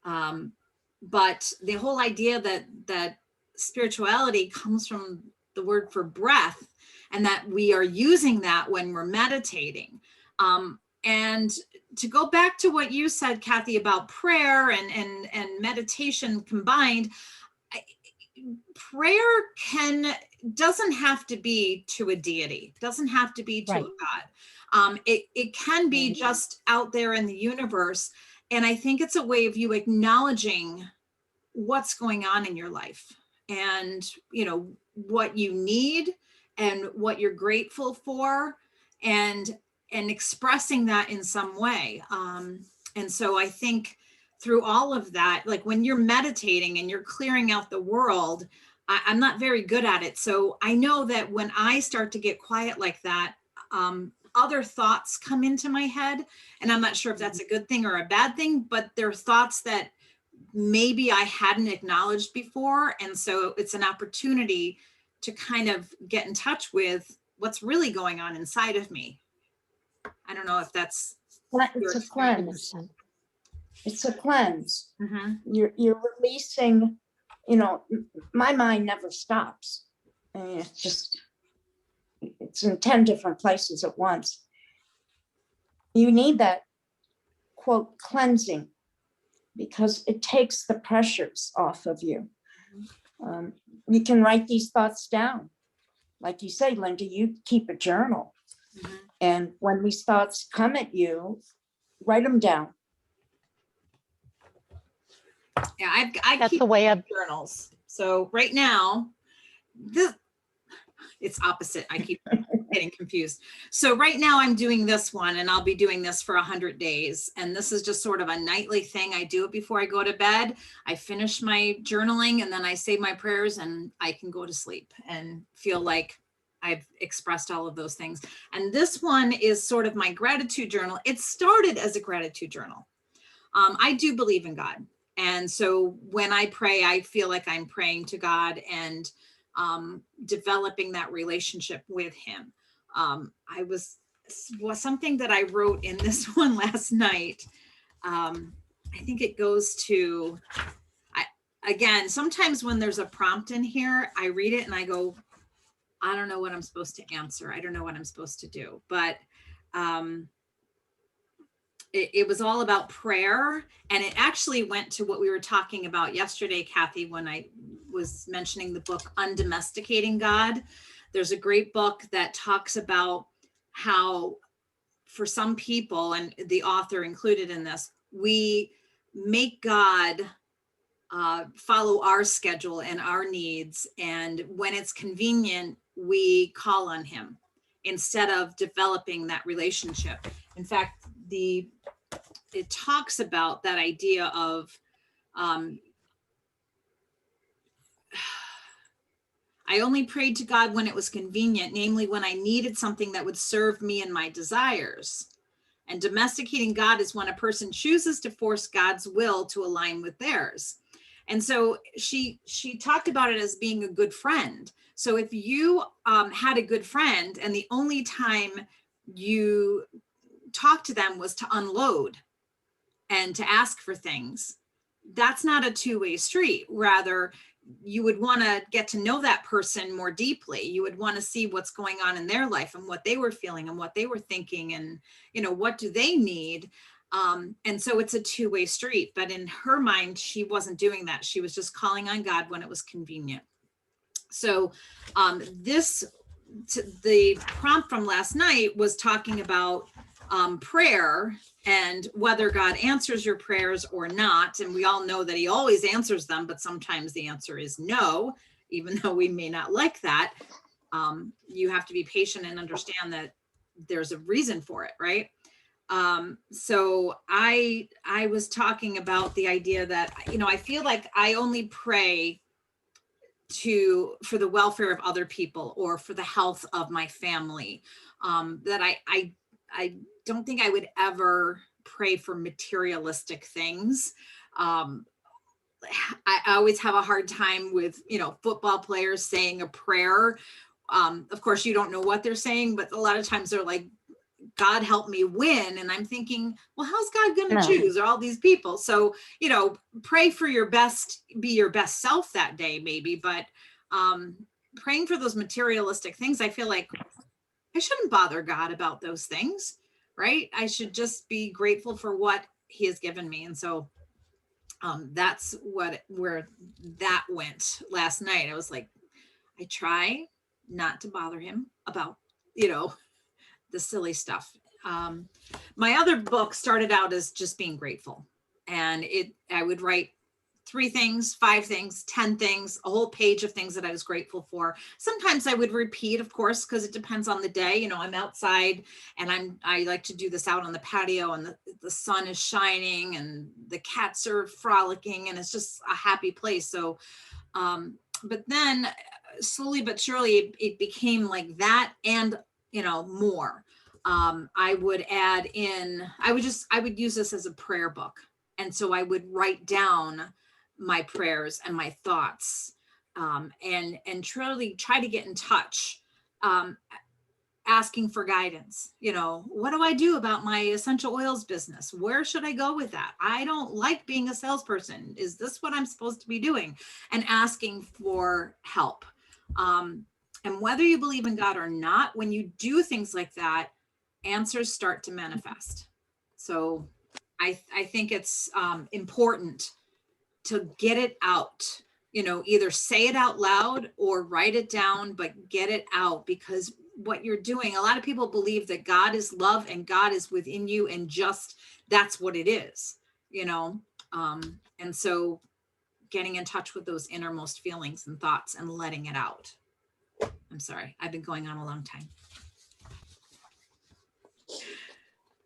but the whole idea that spirituality comes from the word for breath, and that we are using that when we're meditating. And to go back to what you said, Kathy, about prayer and meditation combined, prayer doesn't have to be to a deity, doesn't have to be to a God. It can be just out there in the universe. And I think it's a way of you acknowledging what's going on in your life, and, you know, what you need and what you're grateful for, and expressing that in some way. And so I think through all of that, like when you're meditating and you're clearing out the world, I'm not very good at it. So I know that when I start to get quiet like that, other thoughts come into my head, and I'm not sure if that's a good thing or a bad thing, but they're thoughts that maybe I hadn't acknowledged before. And so it's an opportunity to kind of get in touch with what's really going on inside of me. I don't know if that's. It's a cleanse. It's a cleanse. Mm-hmm. You're releasing, you know, my mind never stops. I mean, it's in 10 different places at once. You need that, quote, cleansing, because it takes the pressures off of you. You can write these thoughts down. Like you say, Linda, you keep a journal. Mm-hmm. And when these thoughts come at you, write them down. Yeah, I That's keep a way of journals. So right now, it's opposite. I keep getting confused. So right now I'm doing this one, and I'll be doing this for 100 days. And this is just sort of a nightly thing. I do it before I go to bed. I finish my journaling, and then I say my prayers, and I can go to sleep and feel like I've expressed all of those things. And this one is sort of my gratitude journal. It started as a gratitude journal. I do believe in God. And so when I pray, I feel like I'm praying to God and developing that relationship with him. Something that I wrote in this one last night. I think it goes to, again, sometimes when there's a prompt in here, I read it and I go, I don't know what I'm supposed to answer. I don't know what I'm supposed to do. But it was all about prayer. And it actually went to what we were talking about yesterday, Kathy, when I was mentioning the book, Undomesticating God. There's a great book that talks about how for some people, and the author included in this, we make God follow our schedule and our needs. And when it's convenient, we call on him instead of developing that relationship. In fact, it talks about that idea of, I only prayed to God when it was convenient, namely when I needed something that would serve me and my desires. And domesticating God is when a person chooses to force God's will to align with theirs. And so she talked about it as being a good friend. So if you had a good friend and the only time you talked to them was to unload and to ask for things, that's not a two-way street. Rather, you would want to get to know that person more deeply. You would want to see what's going on in their life and what they were feeling and what they were thinking, and, you know, what do they need? And so it's a two-way street. But in her mind, she wasn't doing that. She was just calling on God when it was convenient. So the prompt from last night was talking about prayer and whether God answers your prayers or not. And we all know that he always answers them, but sometimes the answer is no, even though we may not like that. You have to be patient and understand that there's a reason for it, right? So I was talking about the idea that, you know, I feel like I only pray for the welfare of other people or for the health of my family. That I don't think I would ever pray for materialistic things. I always have a hard time with, you know, football players saying a prayer. Of course, you don't know what they're saying, but a lot of times they're like, God help me win. And I'm thinking, well, how's God going to choose all these people? So, you know, pray for your best, be your best self that day, maybe. But praying for those materialistic things, I feel like I shouldn't bother God about those things, right? I should just be grateful for what he has given me. And so that's where that went last night. I was like, I try not to bother him about, you know, the silly stuff. My other book started out as just being grateful, and I would write 3 things, 5 things, 10 things, a whole page of things that I was grateful for. Sometimes I would repeat, of course, because it depends on the day. You know, I'm outside and I like to do this out on the patio, and the sun is shining and the cats are frolicking and it's just a happy place. So, but then slowly but surely it became like that, and, you know, more. I would add in, I would use this as a prayer book. And so I would write down my prayers and my thoughts, and truly try to get in touch, asking for guidance. You know, what do I do about my essential oils business? Where should I go with that? I don't like being a salesperson. Is this what I'm supposed to be doing? And asking for help. And whether you believe in God or not, when you do things like that, answers start to manifest. So I think it's important to get it out, you know, either say it out loud or write it down, but get it out, because what you're doing, a lot of people believe that God is love and God is within you, and just that's what it is, you know. And so getting in touch with those innermost feelings and thoughts and letting it out. I'm sorry, I've been going on a long time.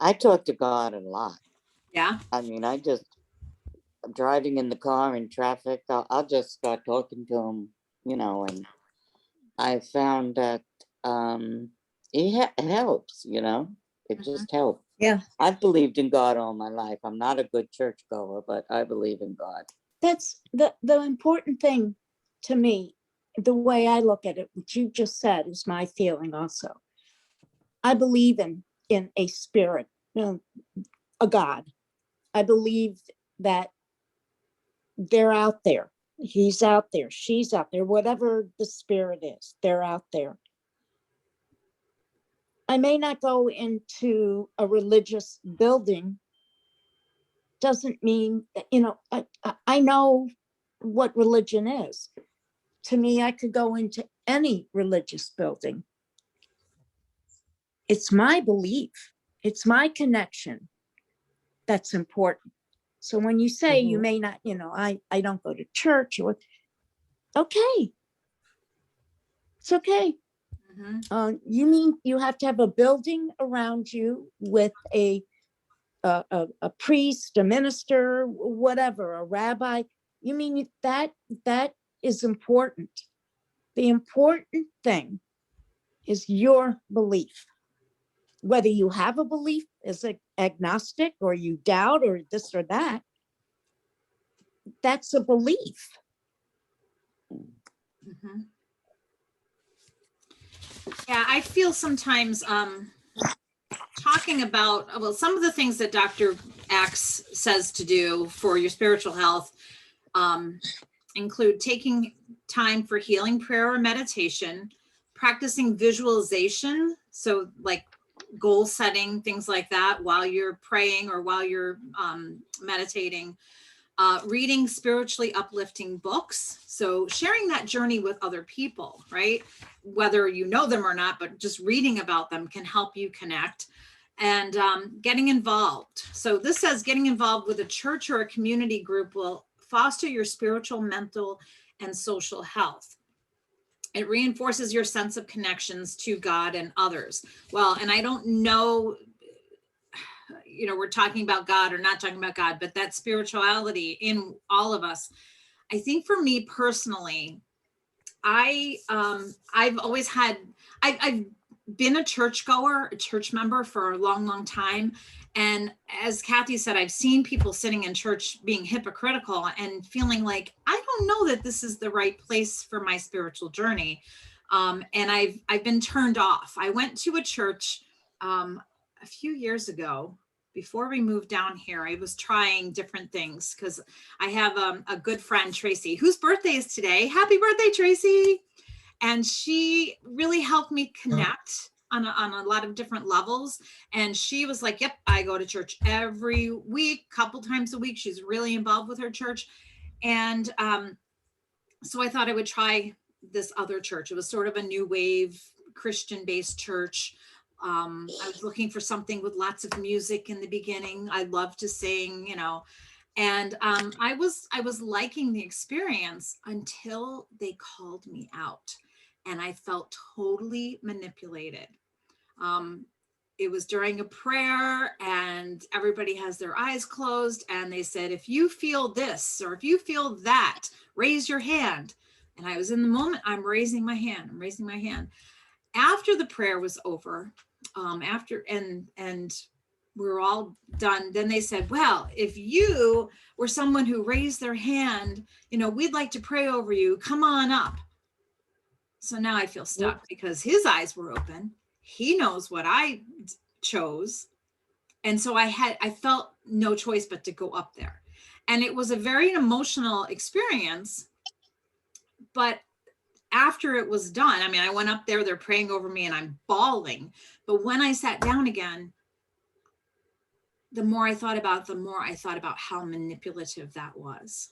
I talk to God a lot. Yeah. I mean, I'm driving in the car in traffic. I'll just start talking to him, you know, and I found that it helps, you know, it just helps. Yeah. I've believed in God all my life. I'm not a good churchgoer, but I believe in God. That's the important thing to me. The way I look at it, what you just said is my feeling also. I believe in a spirit, you know, a God. I believe that they're out there. He's out there. She's out there. Whatever the spirit is, they're out there. I may not go into a religious building. Doesn't mean that, you know, I know what religion is. To me, I could go into any religious building. It's my belief. It's my connection that's important. So when you say you may not, you know, I don't go to church, or okay, it's okay. You mean you have to have a building around you with a priest, a minister, whatever, a rabbi? You mean that is important? The important thing is your belief. whether you have a belief as agnostic or you doubt or this or that, that's a belief. Mhm. Yeah, I feel sometimes talking about, well, some of the things that Dr. Axe says to do for your spiritual health include taking time for healing prayer or meditation, practicing visualization, so like goal setting, things like that while you're praying or while you're meditating, reading spiritually uplifting books. So sharing that journey with other people, right? Whether you know them or not, but just reading about them can help you connect. And getting involved. So this says getting involved with a church or a community group will foster your spiritual, mental, and social health. It reinforces your sense of connections to God and others. Well, and I don't know, you know, we're talking about God or not talking about God, but that spirituality in all of us. I think for me personally, I've always had, I've been a churchgoer, a church member for a long, long time. And as Kathy said, I've seen people sitting in church being hypocritical and feeling like, I don't know that this is the right place for my spiritual journey. And I've been turned off. I went to a church a few years ago. Before we moved down here, I was trying different things because I have a good friend, Tracy, whose birthday is today. Happy birthday, Tracy. And she really helped me connect on a lot of different levels. And she was like, yep, I go to church every week, couple times a week. She's really involved with her church. And so I thought I would try this other church. It was sort of a new wave Christian-based church. I was looking for something with lots of music in the beginning. I love to sing, you know, and I was liking the experience until they called me out, and I felt totally manipulated. It was during a prayer, and everybody has their eyes closed, and they said, if you feel this or if you feel that, raise your hand. And I was in the moment, I'm raising my hand. After the prayer was over, and we were all done, then they said, well, if you were someone who raised their hand, you know, we'd like to pray over you, come on up. So now I feel stuck because his eyes were open. He knows what I chose. And so I felt no choice but to go up there. And it was a very emotional experience. But after it was done, I mean, I went up there, they're praying over me and I'm bawling. But when I sat down again, the more I thought about how manipulative that was.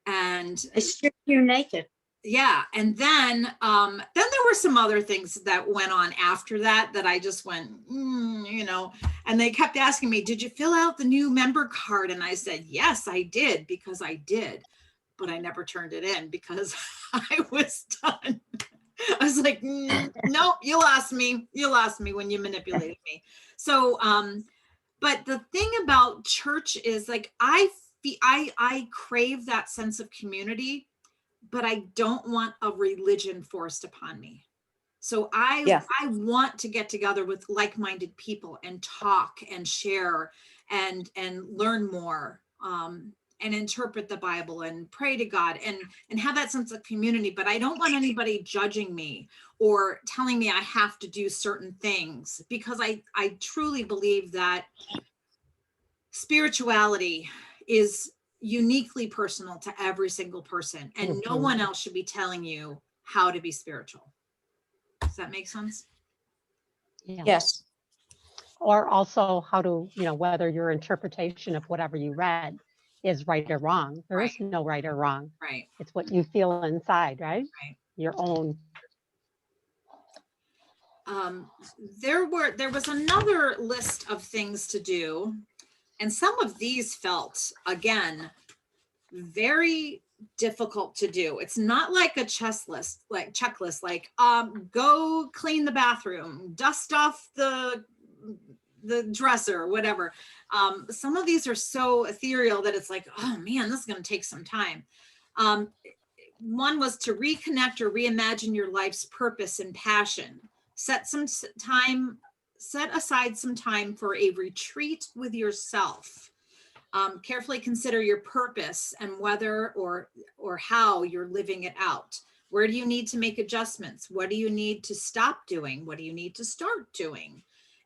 And I strip you naked. yeah. And then there were some other things that went on after that I just went, you know, and they kept asking me, did you fill out the new member card? And I said, yes, I did, because I did, but I never turned it in because I was done. I was like, nope, you lost me when you manipulated me. So, but the thing about church is like, I crave that sense of community, but I don't want a religion forced upon me. So I want to get together with like-minded people and talk and share and learn more, and interpret the Bible and pray to God and have that sense of community. But I don't want anybody judging me or telling me I have to do certain things, because I truly believe that spirituality is uniquely personal to every single person, and no one else should be telling you how to be spiritual. Does that make sense? Yeah. Yes. Or also how to, you know, whether your interpretation of whatever you read is right or wrong. There is no right or wrong. Right. It's what you feel inside, right? Right. Your own. There was another list of things to do, and some of these felt, again, very difficult to do. It's not like a checklist, like go clean the bathroom, dust off the dresser, whatever. Some of these are so ethereal that it's like, oh man, this is going to take some time. One was to reconnect or reimagine your life's purpose and passion. Set some time set aside some time for a retreat with yourself. Carefully consider your purpose and whether or how you're living it out. Where do you need to make adjustments? What do you need to stop doing? What do you need to start doing?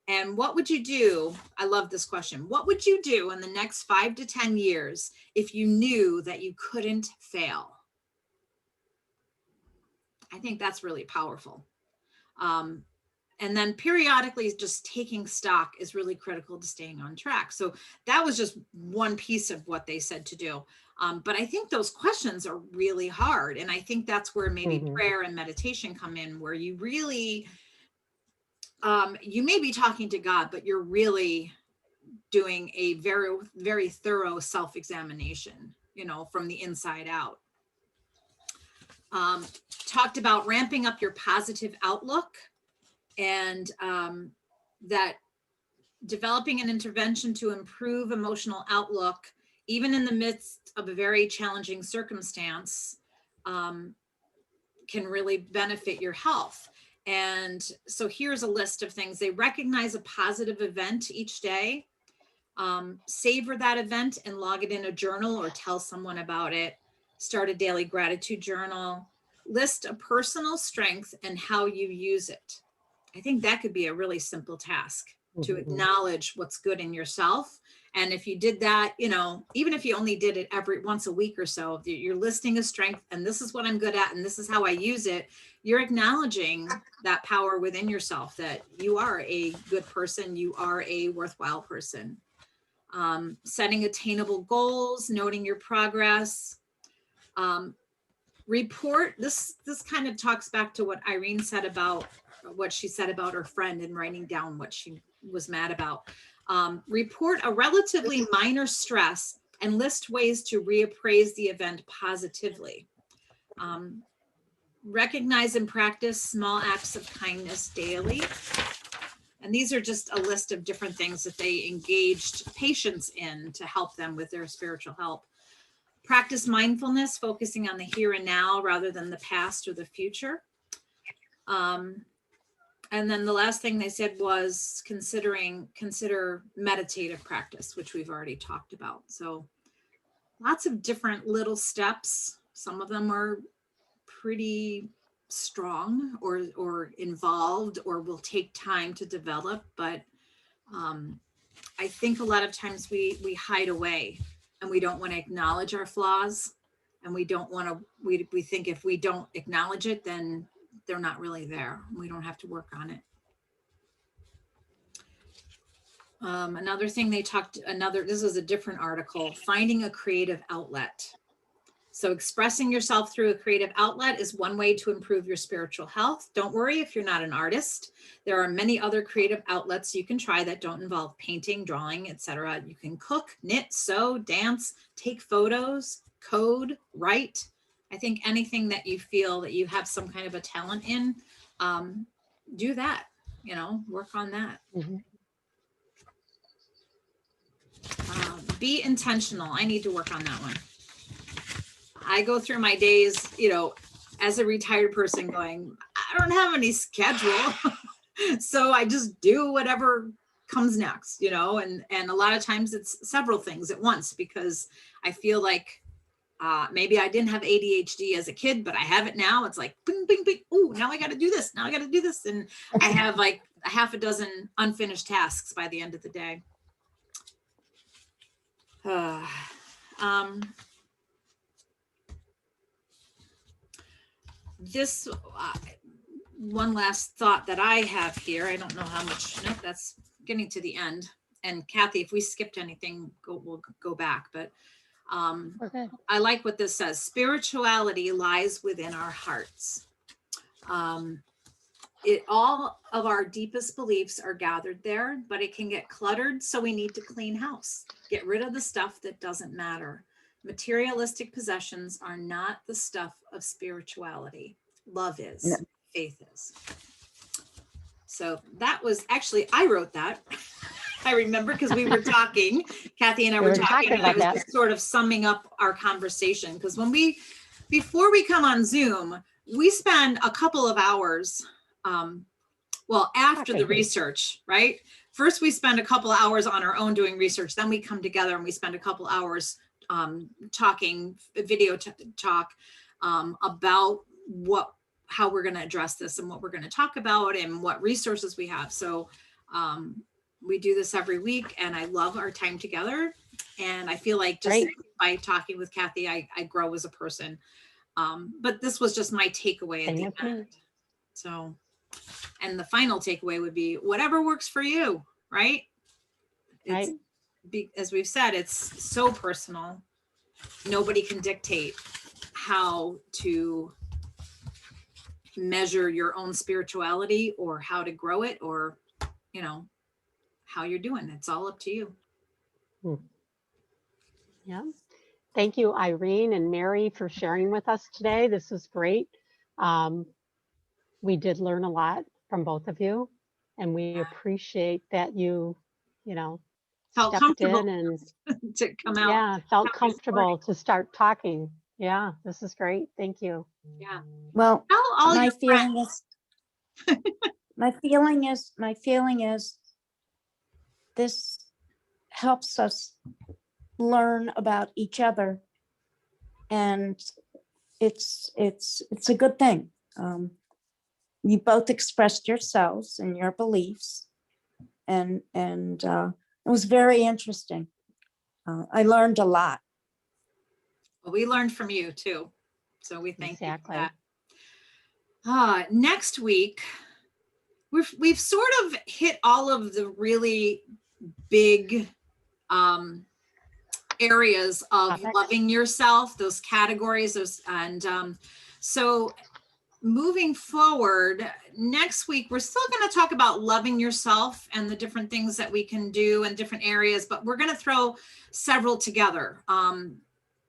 And what would you do? I love this question. What would you do in the next 5 to 10 years if you knew that you couldn't fail? I think that's really powerful. And then periodically just taking stock is really critical to staying on track. So that was just one piece of what they said to do. But I think those questions are really hard. And I think that's where maybe prayer and meditation come in, where you really, you may be talking to God, but you're really doing a very, very thorough self-examination, you know, from the inside out. Talked about ramping up your positive outlook, and that developing an intervention to improve emotional outlook, even in the midst of a very challenging circumstance, can really benefit your health. And so here's a list of things. They recognize a positive event each day, savor that event and log it in a journal or tell someone about it, start a daily gratitude journal, list a personal strength and how you use it. I think that could be a really simple task, to acknowledge what's good in yourself. And if you did that, you know, even if you only did it every once a week or so, you're listing a strength and this is what I'm good at and this is how I use it. You're acknowledging that power within yourself, that you are a good person, you are a worthwhile person. Setting attainable goals, noting your progress. Report, this kind of talks back to what Irene said about what she said about her friend and writing down what she was mad about. Report a relatively minor stress and list ways to reappraise the event positively. Recognize and practice small acts of kindness daily. And these are just a list of different things that they engaged patients in to help them with their spiritual health. Practice mindfulness, focusing on the here and now rather than the past or the future. And then the last thing they said was consider meditative practice, which we've already talked about. So lots of different little steps. Some of them are pretty strong or involved or will take time to develop. But I think a lot of times we hide away and we don't want to acknowledge our flaws. And we don't want to, we think if we don't acknowledge it, then they're not really there. We don't have to work on it. Another thing they talked, this is a different article, finding a creative outlet. So expressing yourself through a creative outlet is one way to improve your spiritual health. Don't worry if you're not an artist. There are many other creative outlets you can try that don't involve painting, drawing, etc. You can cook, knit, sew, dance, take photos, code, write. I think anything that you feel that you have some kind of a talent in, do that, you know, work on that. Be intentional. I need to work on that one. I go through my days, you know, as a retired person going, I don't have any schedule. So I just do whatever comes next, you know, and a lot of times it's several things at once because I feel like maybe I didn't have ADHD as a kid, but I have it now. It's like, bing, bing, bing. Oh, now I got to do this. Now I got to do this. And I have like a half a dozen unfinished tasks by the end of the day. This one last thought that I have here. I don't know how much, nope, that's getting to the end. And Kathy, if we skipped anything, we'll go back. But Okay. I like what this says. Spirituality lies within our hearts. All of our deepest beliefs are gathered there, but it can get cluttered. So we need to clean house, get rid of the stuff that doesn't matter. Materialistic possessions are not the stuff of spirituality. Love is, no. Faith is. So that was actually, I wrote that. I remember because we were talking, Kathy and I were talking, and I was just sort of summing up our conversation. Because before we come on Zoom, we spend a couple of hours, well, Well, after the Okay. research, right? First, we spend a couple hours on our own doing research. Then we come together and we spend a couple hours talking, video talk about how we're going to address this and what we're going to talk about and what resources we have. So we do this every week, and I love our time together. And I feel like just Great. by talking with Kathy, I grow as a person. But this was just my takeaway at Same the with me. end. So, and the final takeaway would be whatever works for you, right? It's, Right. as we've said, it's so personal. Nobody can dictate how to measure your own spirituality or how to grow it or, how you're doing. It's all up to you. Yeah. Thank you, Irene and Mary, for sharing with us today. This was great. We did learn a lot from both of you, and we appreciate that you Felt stepped comfortable in and to come out. felt Tell your story. comfortable to start talking. Yeah, this is great. Thank you. Yeah. Well, Tell all my your feeling friends. is, my feeling is this helps us learn about each other. And it's a good thing. You both expressed yourselves and your beliefs, and it was very interesting. I learned a lot. Well, we learned from you too. So we thank Exactly. you for that. Next week, we've sort of hit all of the really big areas of Topics. loving yourself, those categories, so moving forward, next week, we're still going to talk about loving yourself and the different things that we can do in different areas, but we're going to throw several together.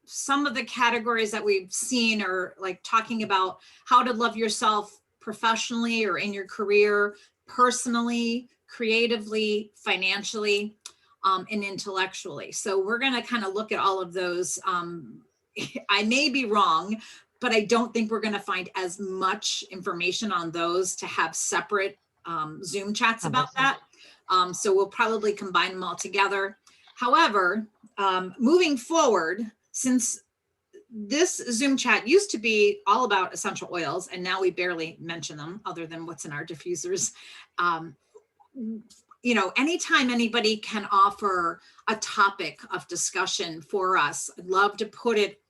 Some of the categories that we've seen are like talking about how to love yourself professionally or in your career, personally, creatively, financially, and intellectually. So we're going to kind of look at all of those. I may be wrong, but I don't think we're going to find as much information on those to have separate Zoom chats about that. So we'll probably combine them all together. However, moving forward, since this Zoom chat used to be all about essential oils, and now we barely mention them other than what's in our diffusers, anytime anybody can offer a topic of discussion for us, I'd love to put it,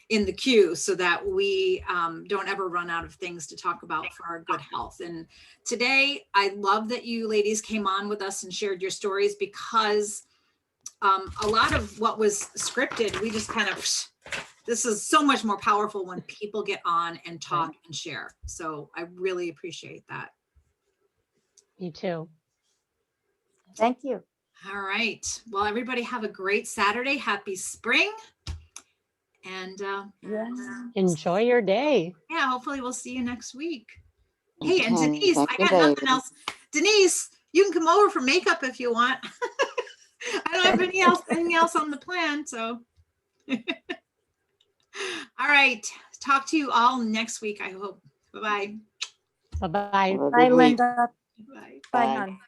in the queue so that we don't ever run out of things to talk about for our good health. And today, I love that you ladies came on with us and shared your stories, because a lot of what was scripted, we just kind of, this is so much more powerful when people get on and talk and share. So I really appreciate that. Me too. Thank you. All right. Well, everybody have a great Saturday. Happy spring. And Enjoy your day. yeah, hopefully we'll see you next week. Hey, and Okay, Denise, thank I you, got nothing baby. else. Denise, you can come over for makeup if you want. I don't have anything else on the plan, so. All right. Talk to you all next week, I hope. Bye-bye. Bye-bye. Have a Bye, good week. Linda. Bye. Bye, Bye. hon.